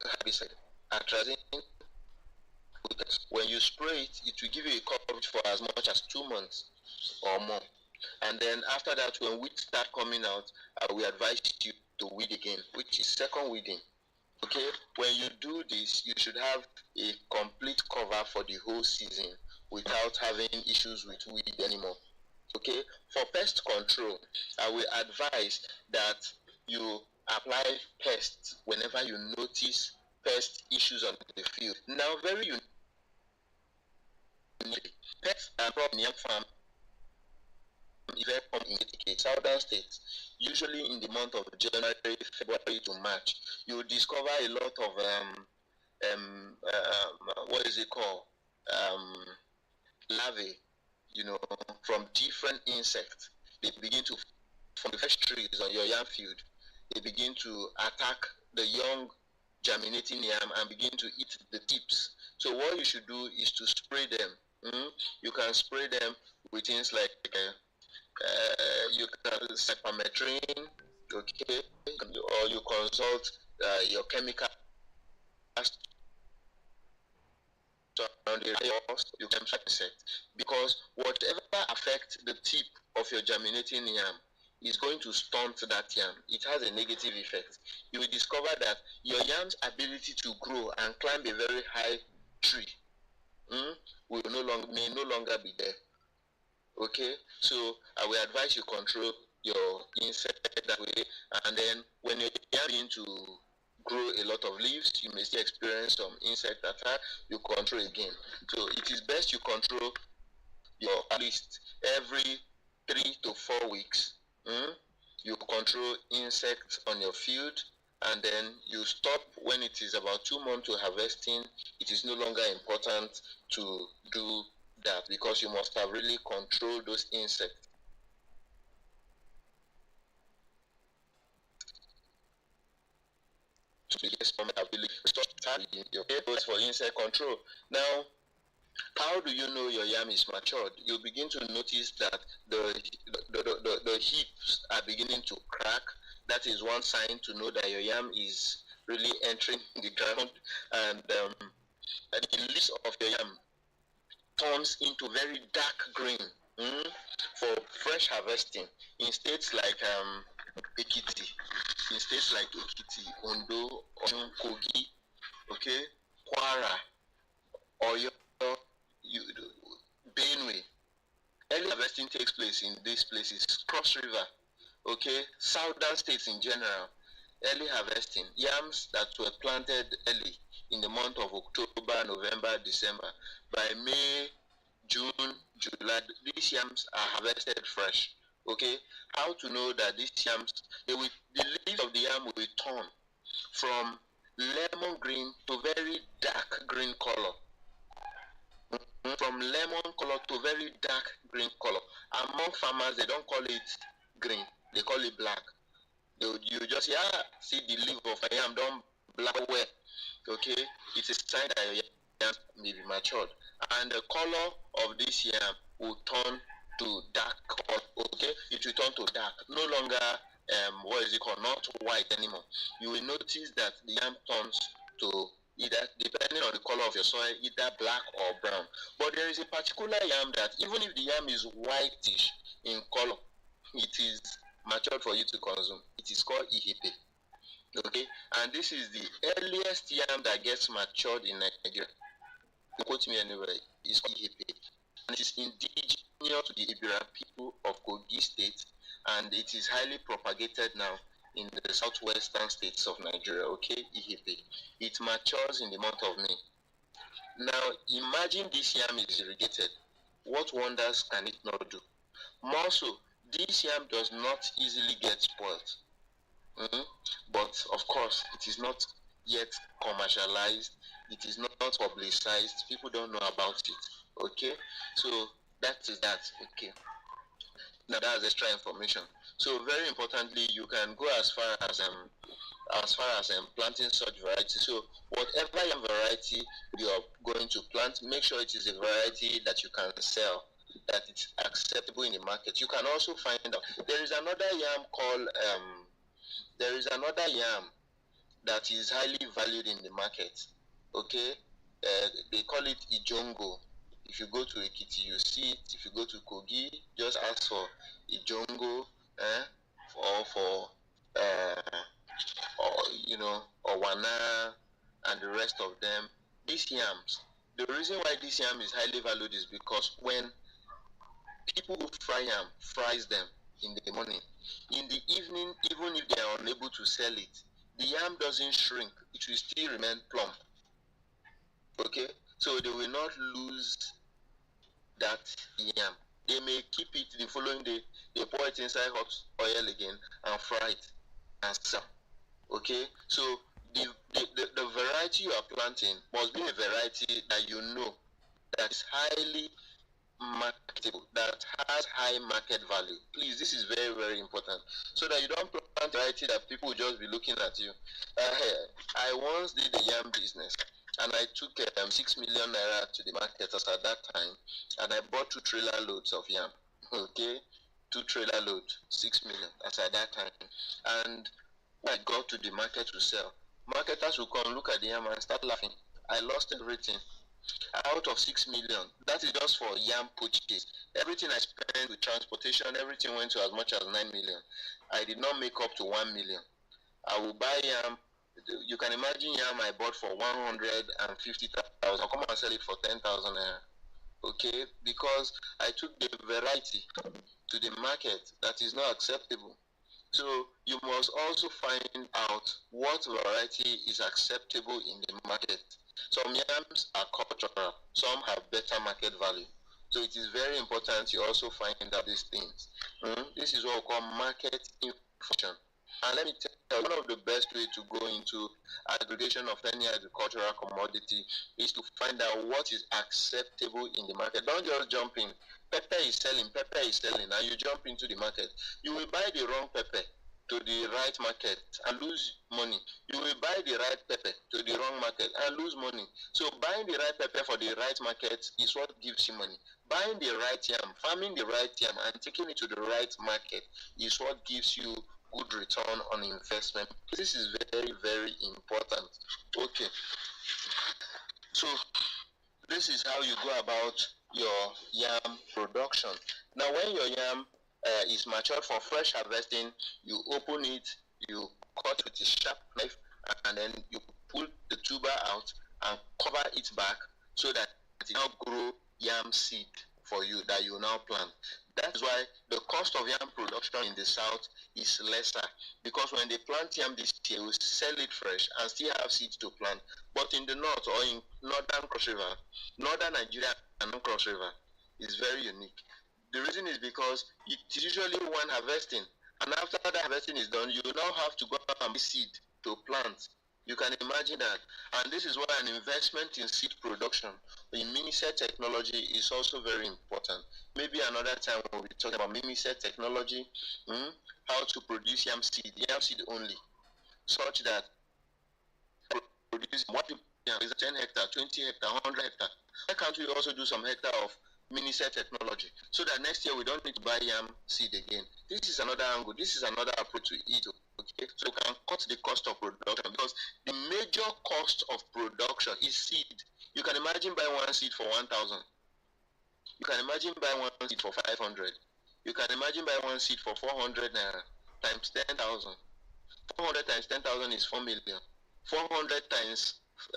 herbicide, atrazine. When you spray it, it will give you a coverage for as much as 2 months or more. And then after that, when weeds start coming out, we advise you to weed again, which is second weeding. Okay, when you do this, you should have a complete cover for the whole season without having issues with weed anymore. Okay, for pest control, I will advise that you apply pests whenever you notice pest issues on the field. Now, very unique, pests are problem in farm is very common in southern states. Usually in the month of January, February to March, you will discover a lot of what is it called? Larvae, from different insects. They begin to, from the fresh trees on your yam field, they begin to attack the young germinating yam and begin to eat the tips. So what you should do is to spray them. You can spray them with things like you can cypermethrin, okay, or you consult your chemical around the area you can insect, because whatever affects the tip of your germinating yam is going to stunt that yam. It has a negative effect. You will discover that your yam's ability to grow and climb a very high tree may no longer be there. Okay, so I will advise you control your insect that way, and then when your yam begin to grow a lot of leaves, you may still experience some insect attack. You control again. So it is best you control your at least every 3 to 4 weeks. You control insects on your field, and then you stop when it is about 2 months to harvesting. It is no longer important to do that because you must have really controlled those insects. To get some ability for insect control. Now, how do you know your yam is matured? You begin to notice that the hips are beginning to crack. That is one sign to know that your yam is really entering the ground, and the leaves of your yam turns into very dark green for fresh harvesting. In states like Ekiti, Ondo, Kogi, okay, Kwara, Oyo, Benue, place in these places, Cross River, okay, southern states in general, early harvesting, yams that were planted early in the month of October, November, December. By May, June, July, these yams are harvested fresh. Okay, how to know that these yams, the leaves of the yam will turn from lemon green to very dark green color. From lemon color to very dark green color. Among farmers, they don't call it green, they call it black. You just see the leaf of a yam don't black well. Okay, it's a sign that your yam may be matured, and the color of this yam will turn to dark color. Okay, it will turn to dark, no longer what is it called, not white anymore. You will notice that the yam turns to either, depending on the color of your soil, either black or brown. But there is a particular yam that even if the yam is whitish in color, it is matured for you to consume. It is called ihipe. Okay, and this is the earliest yam that gets matured in Nigeria. You quote me anywhere. It's called ihipe, and it is indigenous to the Ibira people of Kogi State, and it is highly propagated now in the southwestern states of Nigeria. Okay, ihipe. It matures in the month of May. Now, imagine this yam is irrigated. What wonders can it not do? More so, this yam does not easily get spoiled. But of course, it is not yet commercialized. It is not publicized. People don't know about it. Okay, so that is that. Okay, now that's extra information. So very importantly, you can go as far as planting such variety. So whatever yam variety you are going to plant, make sure it is a variety that you can sell, that it's acceptable in the market. You can also find out there is another yam called that is highly valued in the market. Okay, they call it Ijongo. If you go to Ekiti, you see it. If you go to Kogi, just ask for Ijongo, or for or Wana and the rest of them. These yams. The reason why this yam is highly valued is because when people who fries them in the morning, in the evening, even if they are unable to sell it, the yam doesn't shrink. It will still remain plump. Okay, so they will not lose that yam. They may keep it the following day. They pour it inside hot oil again and fry it and sell. Okay, so the variety you are planting must be a variety that you know that is highly marketable, that has high market value. Please, this is very, very important, so that you don't plant a variety that people will just be looking at you. I once did a yam business, and I took 6 million naira to the market as at that time, and I bought 2 trailer loads of yam. Okay, 2 trailer loads, 6 million as at that time. And when I got to the market to sell, marketers will come look at the yam and start laughing. I lost everything. Out of 6 million, that is just for yam purchase. Everything I spent with transportation, everything went to as much as 9 million. I did not make up to 1 million. I will buy yam. You can imagine yam I bought for 150,000. I'll come and sell it for 10,000 naira. Okay, because I took the variety to the market that is not acceptable. So you must also find out what variety is acceptable in the market. Some yams are cultural, some have better market value. So it is very important you also find out these things. This is what we call market information. And let me tell you, one of the best ways to go into aggregation of any agricultural commodity is to find out what is acceptable in the market. Don't just jump in. Pepper is selling, and you jump into the market. You will buy the wrong pepper to the right market and lose money. You will buy the right pepper to the wrong market and lose money. So buying the right pepper for the right market is what gives you money. Buying the right yam, farming the right yam, and taking it to the right market is what gives you good return on investment. This is very, very important. Okay. So this is how you go about your yam production. Now, when your yam is matured for fresh harvesting, you open it, you cut with a sharp knife, and then you pull the tuber out and cover it back so that it now grow yam seed for you that you now plant. That's why the cost of yam production in the south is lesser, because when they plant yam this year, we sell it fresh and still have seeds to plant. But in the north or in northern Cross River, northern Nigeria and Cross River is very unique. The reason is because it is usually one harvesting, and after that harvesting is done, you now have to go and buy seed to plant. You can imagine that. And this is why an investment in seed production, in mini-set technology, is also very important. Maybe another time we'll be talking about mini-set technology, how to produce yam seed only, such that produce what you is 10 hectare, 20 hectare, 100 hectare. Why can't we also do some hectare of mini-set technology so that next year we don't need to buy yam seed again? This is another angle. This is another approach to it. Okay, so we can cut the cost of production, because the major cost of production is seed. You can imagine buying one seed for 1,000. You can imagine buying one seed for 500. You can imagine buying one seed for 400 naira times 10,000. 400 times 10,000 is 4 million. 400 times,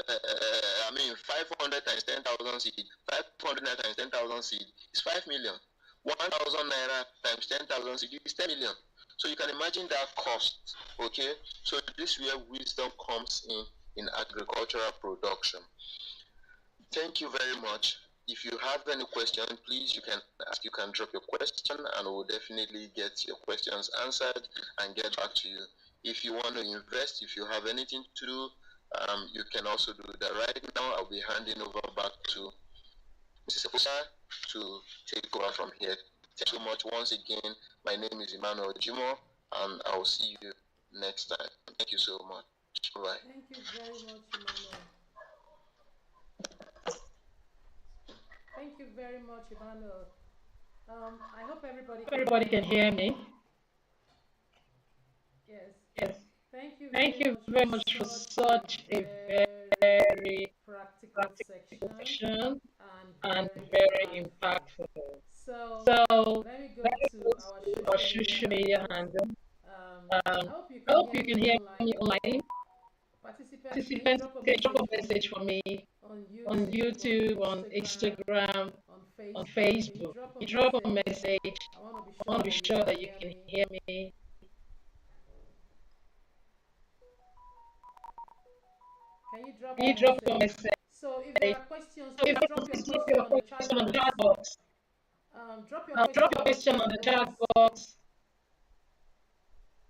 500 times 10,000 seed, 500 naira times 10,000 seed is 5 million. 1,000 naira times 10,000 seed is 10 million. So you can imagine that cost, okay? So this is where wisdom comes in agricultural production. Thank you very much. If you have any question, please, you can ask, you can drop your question, and we'll definitely get your questions answered and get back to you. If you want to invest, if you have anything to do, you can also do that. Right now, I'll be handing over back to Mrs. Efusa to take over from here. Thank you so much once again. My name is Emmanuel Jimo, and I will see you next time. Thank you so much. Bye. Thank you very much, Emmanuel. Thank you very much, Emmanuel. I hope everybody can hear me. Yes. Yes. Thank you Thank very you much very much for such a very practical practical section section and and very very impactful. impactful. So So let me go let's to go our to our social media social media handles. handle. I hope you I can hope hear you me can hear online. me online. Participants, can you Participants, drop a can you drop message a for message me for me on on YouTube, on YouTube, on Instagram, Instagram, on on Facebook? Can you Facebook? drop a You drop a message? message. I want to be I sure want to that be you sure can that you hear can me. hear me. Can you drop Can a you drop a message? message? So if there are questions, So if please you drop your please drop question your on the chat question on the box. chat box. Drop your Drop question your on the question on chat the chat box. box.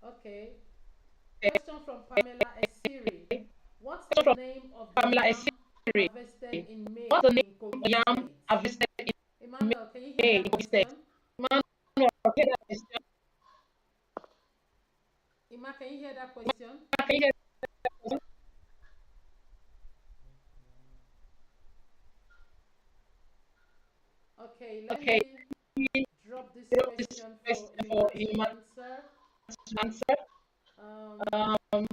Okay. Okay. Question from Pamela Esiri. What's the From name of the Pamela yam Esiri. harvested in May What's the name in of Kogi the yam State? harvested in Emmanuel, can you hear May in that Kogi State? question? Emmanuel, hear that question? Ima, can you hear that question? Can you hear that question? Okay, let Okay, me drop this drop this question for question for Ima to Ima answer. to answer. Um,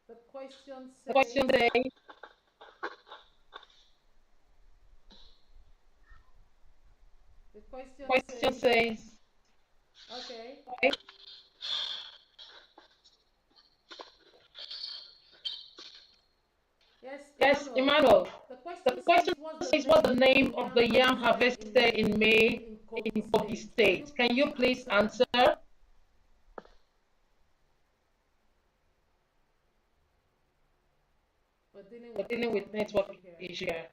The question the question says, says, the question question says, says, okay, okay. yes, Yes, Emmanuel. Emmanuel. The The question says, question what's the says, what's the name of the name of yam the yam harvested in harvested in May May in Kogi in Kogi State? State? Can you please answer? We're dealing We're with dealing with network network issue here. issue here.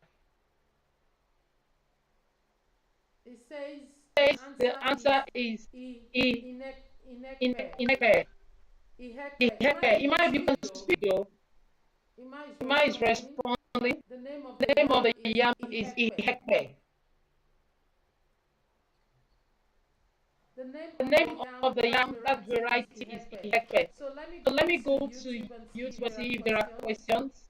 It says the Says the answer is answer is Inekpe. Inekpe. Ihekpe. Ima, Ihekpe. if you Ima, can if you can speak though. speak though. Ima is Ima is responding. responding. The name of The the name of yam the is yam is Ihekpe. Ihekpe. The name The of the name yam, of the that yam, that variety is variety is Ihekpe. Ihekpe. So let me So let go me to go to YouTube and see if YouTube and there are see if there are questions. questions.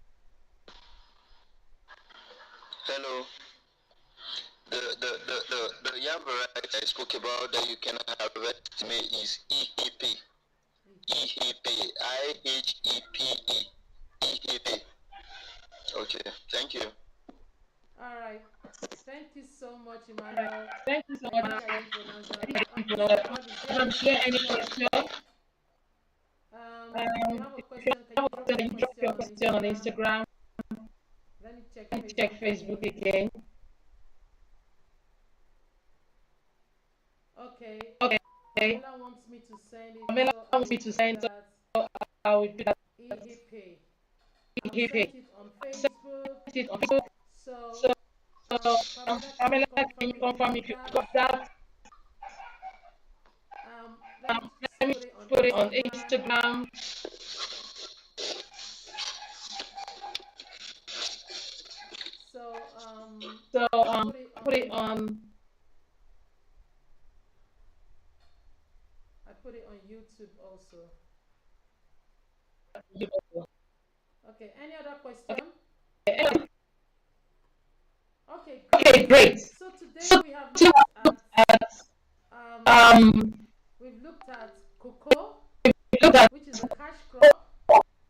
Hello. The yam variety I spoke about that you can harvest me is EHP. EHP. IHEPE. EHP. Okay. Thank you. All right. Thank you so much, All right. Emmanuel. Thank you so I much. think I didn't pronounce I that. think I didn't know Mr. that. Ahmad, is there Madam, any is there any question? question? If you have a If you question, can have you a drop question, your then you drop question your on question on Instagram? Instagram. Let me check Let me check Facebook Facebook again. again. Okay. Okay. Pamela wants me to send it, Pamela so I wants will me to do send, so that. I will do that. EHP. I've EHP. sent it on Send Facebook. it on Facebook. So, So, Pamela, can you Pamela, can confirm you if you confirm got if you that? got that? Let me Let me put it on put it on Instagram. Instagram. So, So, I put it put it on. on I put it on YouTube also. YouTube. Okay. Any other question? Okay. Okay, great. Okay, great. So today So, we have to looked look at at, um, um, we've looked at cocoa, look at, which is a cash crop.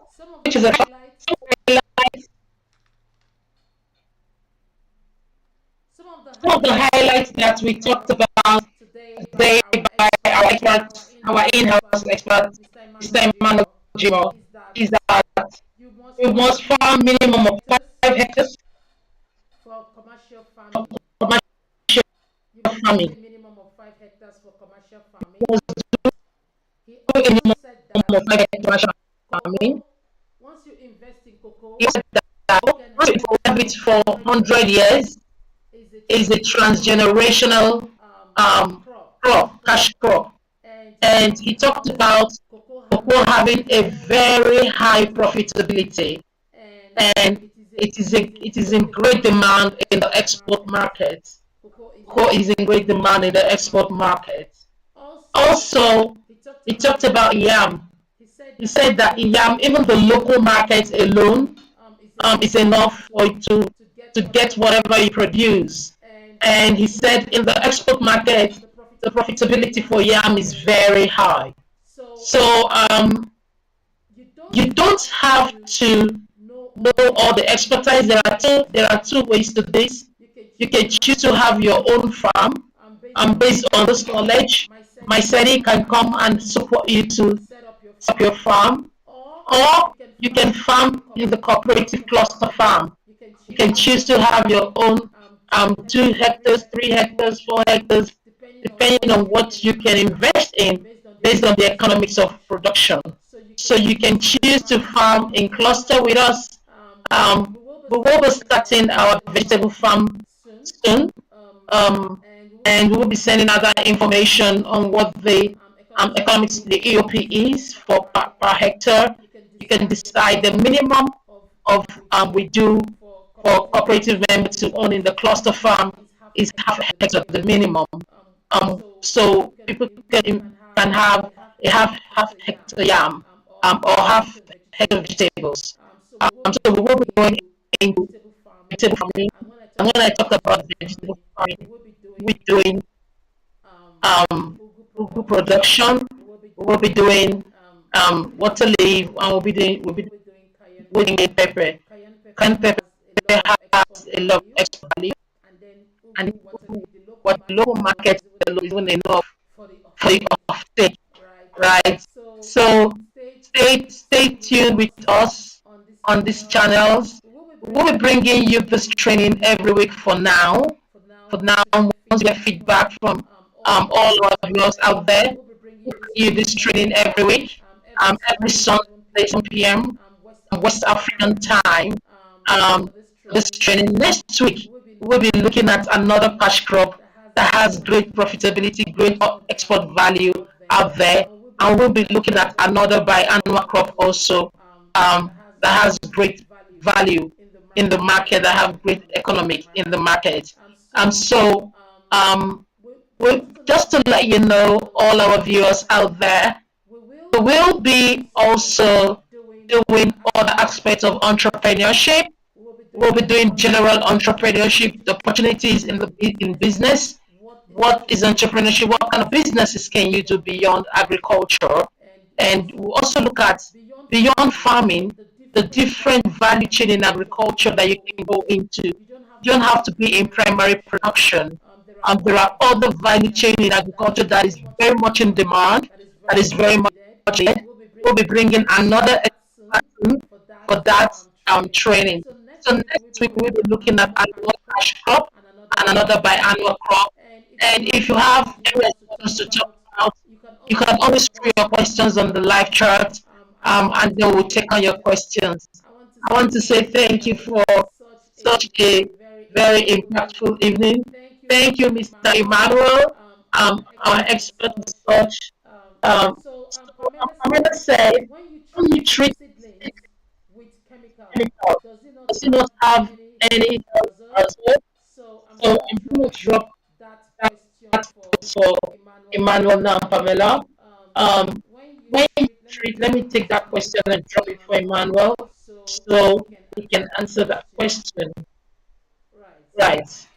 Some of the which is a highlights. highlight, Some of the some of the highlights that highlights we that talked we talked about about today by today our by our expert, our experts, our in-house in-house expert, expert, Mr. Mr. Emmanuel Emmanuel Jimo, Jimo, is that is that you must we farm must farm minimum of five minimum of hectares 5 hectares for commercial for farming. commercial You must do farming. a minimum of 5 hectares for commercial We farming. must He do a also minimum said of that 5 hectares commercial farming. cocoa, once you invest in He cocoa, said that you can have it have it for for 100 100 years. years Is a is a transgenerational transgenerational crop, cash crop, crop. cash crop. And he And talked he talked about about cocoa having cocoa a having a very high very high profitability, profitability, and and it it is in is in great great demand in the demand in the export export market. market. Cocoa is in Cocoa great is in great demand in the demand in the export export market. market. Also, Also, he talked he about talked about yam. yam. He said He that said even that the in yam, local even the market local market alone alone is is enough for you enough for you to get to get whatever you whatever you produce. produce. And he And he said in the said in the export export market, market, the the profitability for profitability yam for is yam is very very high. high. So So you don't you don't have have to to know all know the all the expertise. expertise. There are two ways to this. You can You choose can to choose have to your have own your own farm, farm, based and on this based on this knowledge, knowledge, my my SETI can SETI come can and come and support you support you to to set up your set up your farm, farm, or you or can you can farm in the farm in the cooperative cooperative cluster cluster farm. farm. You can You choose can to have choose to your have own your own 2 2 hectares, three hectares, 3 hectares, 4 hectares, 4 hectares, hectares, depending on depending what on you can what you can invest invest in based based on on the the economics economics of of production. production. So you So can you can choose to choose to farm in farm in cluster with cluster with us. us. We will be We will be starting our starting our vegetable vegetable farm farm soon, soon, and we will be and we will sending be other sending other information information on on what what the the economics, the EOP EOP is is for per per hectare. hectare. You can You can decide the decide the minimum minimum of of we we do do for for cooperative members cooperative to members own in to the own in the cluster cluster farm farm is half a is half hectare, the hectare the minimum. minimum. So So people can have can have a half a half hectare yam, hectare yam, or or half half hectare hectare vegetables. vegetables. So we will be So we going will be going into into vegetable farming. vegetable farming. And when I talk And when I about talk about vegetable vegetable farming, we farming, will be we're doing doing um, um, ugu ugu production. production. We will be We'll be doing doing water water leaf, leaf, and we will be doing cayenne we'll be doing pepper. pepper. Cayenne pepper Cayenne pepper has a lot of export has a lot of value, export value, and then and ugu water leaf, the local what the market local alone market is even isn't enough enough for the for the offtake, offtake, right? right? So So stay stay tuned with tuned with us us on these on these channels. channels. We will be We'll be bringing you this bringing you this training training every every week week for now. for now. For now, Once we get once we get feedback from feedback from all our all viewers our out viewers there, out there, we'll be bringing you this you training this every training week, every week, every every Sunday, Sunday, 7 p.m. 7 p.m. West West African African time. time. For this This training training next week, next week, we'll be we'll looking be at looking another at cash another crop cash crop that has that great has great profitability, profitability, great great export export value value out there, there, and we'll be and we'll looking be at looking at another another biannual biannual crop crop also, also, that has that has great great value value in the market, market, that great have great in the economics in the market. market. So So um, we, just to let just to you let know, you know, all our all our viewers out viewers there, out there, we will we will be be also also doing doing other other aspects of aspects of entrepreneurship. entrepreneurship. We will be We'll doing be doing general general entrepreneurship, entrepreneurship, the opportunities opportunities in in business. business. What is What is entrepreneurship? What entrepreneurship? kind What of kind of businesses businesses can you can do you do beyond beyond agriculture? agriculture? And we And also we look also at look at beyond beyond farming, farming, the the different different value chain value in chain in agriculture that you agriculture can that you go can go into. into. You don't have You to don't be have in to be in primary primary production. production. There are There other are other value chain in value chain in agriculture that is agriculture that very is much in very much in demand, demand, that is very much needed. needed. We'll be We'll be bringing bringing another another expert soon expert for that for that training. training. So So next week we'll next be week we'll looking be at looking at another cash another crop cash crop and another and another biannual crop. biannual crop. And And if you questions have you any want us to talk questions to talk about, about, you can you always can throw your always throw your questions questions on the live chat, and we will and take they will your take on your questions. questions. I want to I say want to say thank you thank you for for such such a a very very impactful impactful evening. evening. Thank you, Thank you, Mr. Mr. Emmanuel, Emmanuel, our our expert in expert in such. such. Pamela I'm going to said, say, when you when you treat treat seedlings with chemical, chemical, does it not does it have not have any any health hazard? as well? So I'm So going to I'm going drop to drop that that question for for Emmanuel Emmanuel now. now, Pamela. When you When you treat, let me treat, let take me that take question that and question drop it and for drop it for Emmanuel Emmanuel so so he can he answer can that answer that question. question. Right. Right.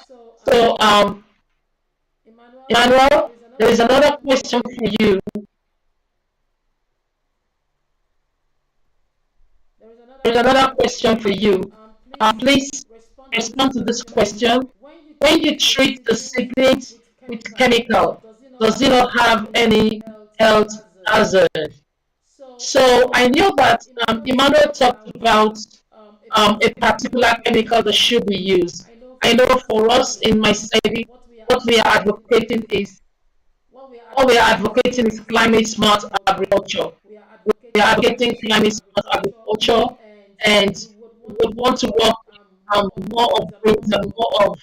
So, So, Emmanuel, there Emmanuel, is there another is another question for question you. for you. There is another There is another question for question for you. you. Please Please respond to this respond to this question. question. When you When you treat the treat the seedlings seedlings with with chemical, chemical, does it not does it have not have any any health health hazard? hazard? So I So I know knew that Emmanuel talked Emmanuel talked about about a a particular particular chemical that chemical should be that should be used. used. I know I for know us for in us in my Misedi, study, what we are what we are advocating advocating is is what we are what we are advocating is advocating is climate climate smart smart agriculture. agriculture. We are We are advocating advocating climate smart climate smart agriculture, agriculture, and and we would we want to would want to work work more of more greens of and greens more and of more of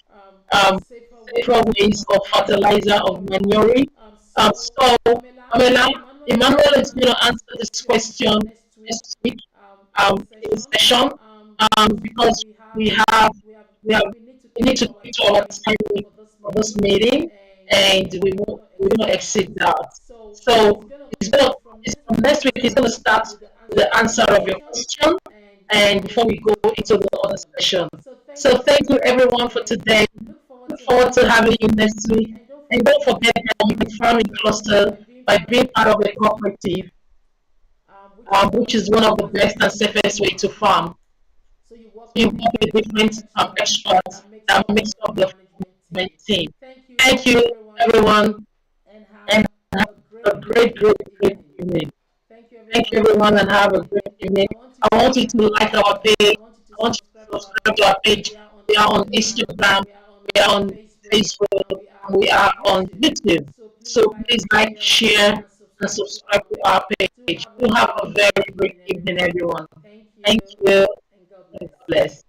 um, safer safer ways of ways of fertilizer, of fertilizer, of manuring. manuring. So, So, Pamela, Pamela, Emmanuel is going Emmanuel to is going answer to this answer this question question next week next week in this in this session session because because we have we have we have we have we need to we need keep to to our keep to our timing timing for this for this meeting, meeting, and and we will not exceed that. exceed that. So So he's gonna it's going from it's next week from he's next gonna week he's going start to start with the with answer the of your answer of your question, question, and before we and go before we go into the into other the other session. session. So thank So you thank you everyone for everyone for today. today. Look forward Look to forward having to you having you next week, next week. and don't And forget don't that you forget can that you farm can in farm in cluster cluster by being by part of being a part of a cooperative, cooperative, which is one which of the is one of best the and best and safest way to safest way to farm. farm. So you work You with work with different different extracts extracts that makes that up makes the up the management farming team. team. Thank you Thank you, everyone, everyone, and have and have a a great, great, great great, great evening. evening. Thank you Thank everyone, you, and have everyone, a and great have a great evening. evening. I want you I to want you like to our like our page. I page. want you to I want you subscribe to to our subscribe to page. our page. We are on We are on Instagram, Instagram. we are on We are on Facebook, Facebook, and we are and we on are on YouTube. YouTube. So please So like, please like, share, share, and and subscribe to subscribe our to our page. Do page. have a Do have a very very great great evening, evening, everyone. everyone. Thank Thank you, you, and God and bless. God bless.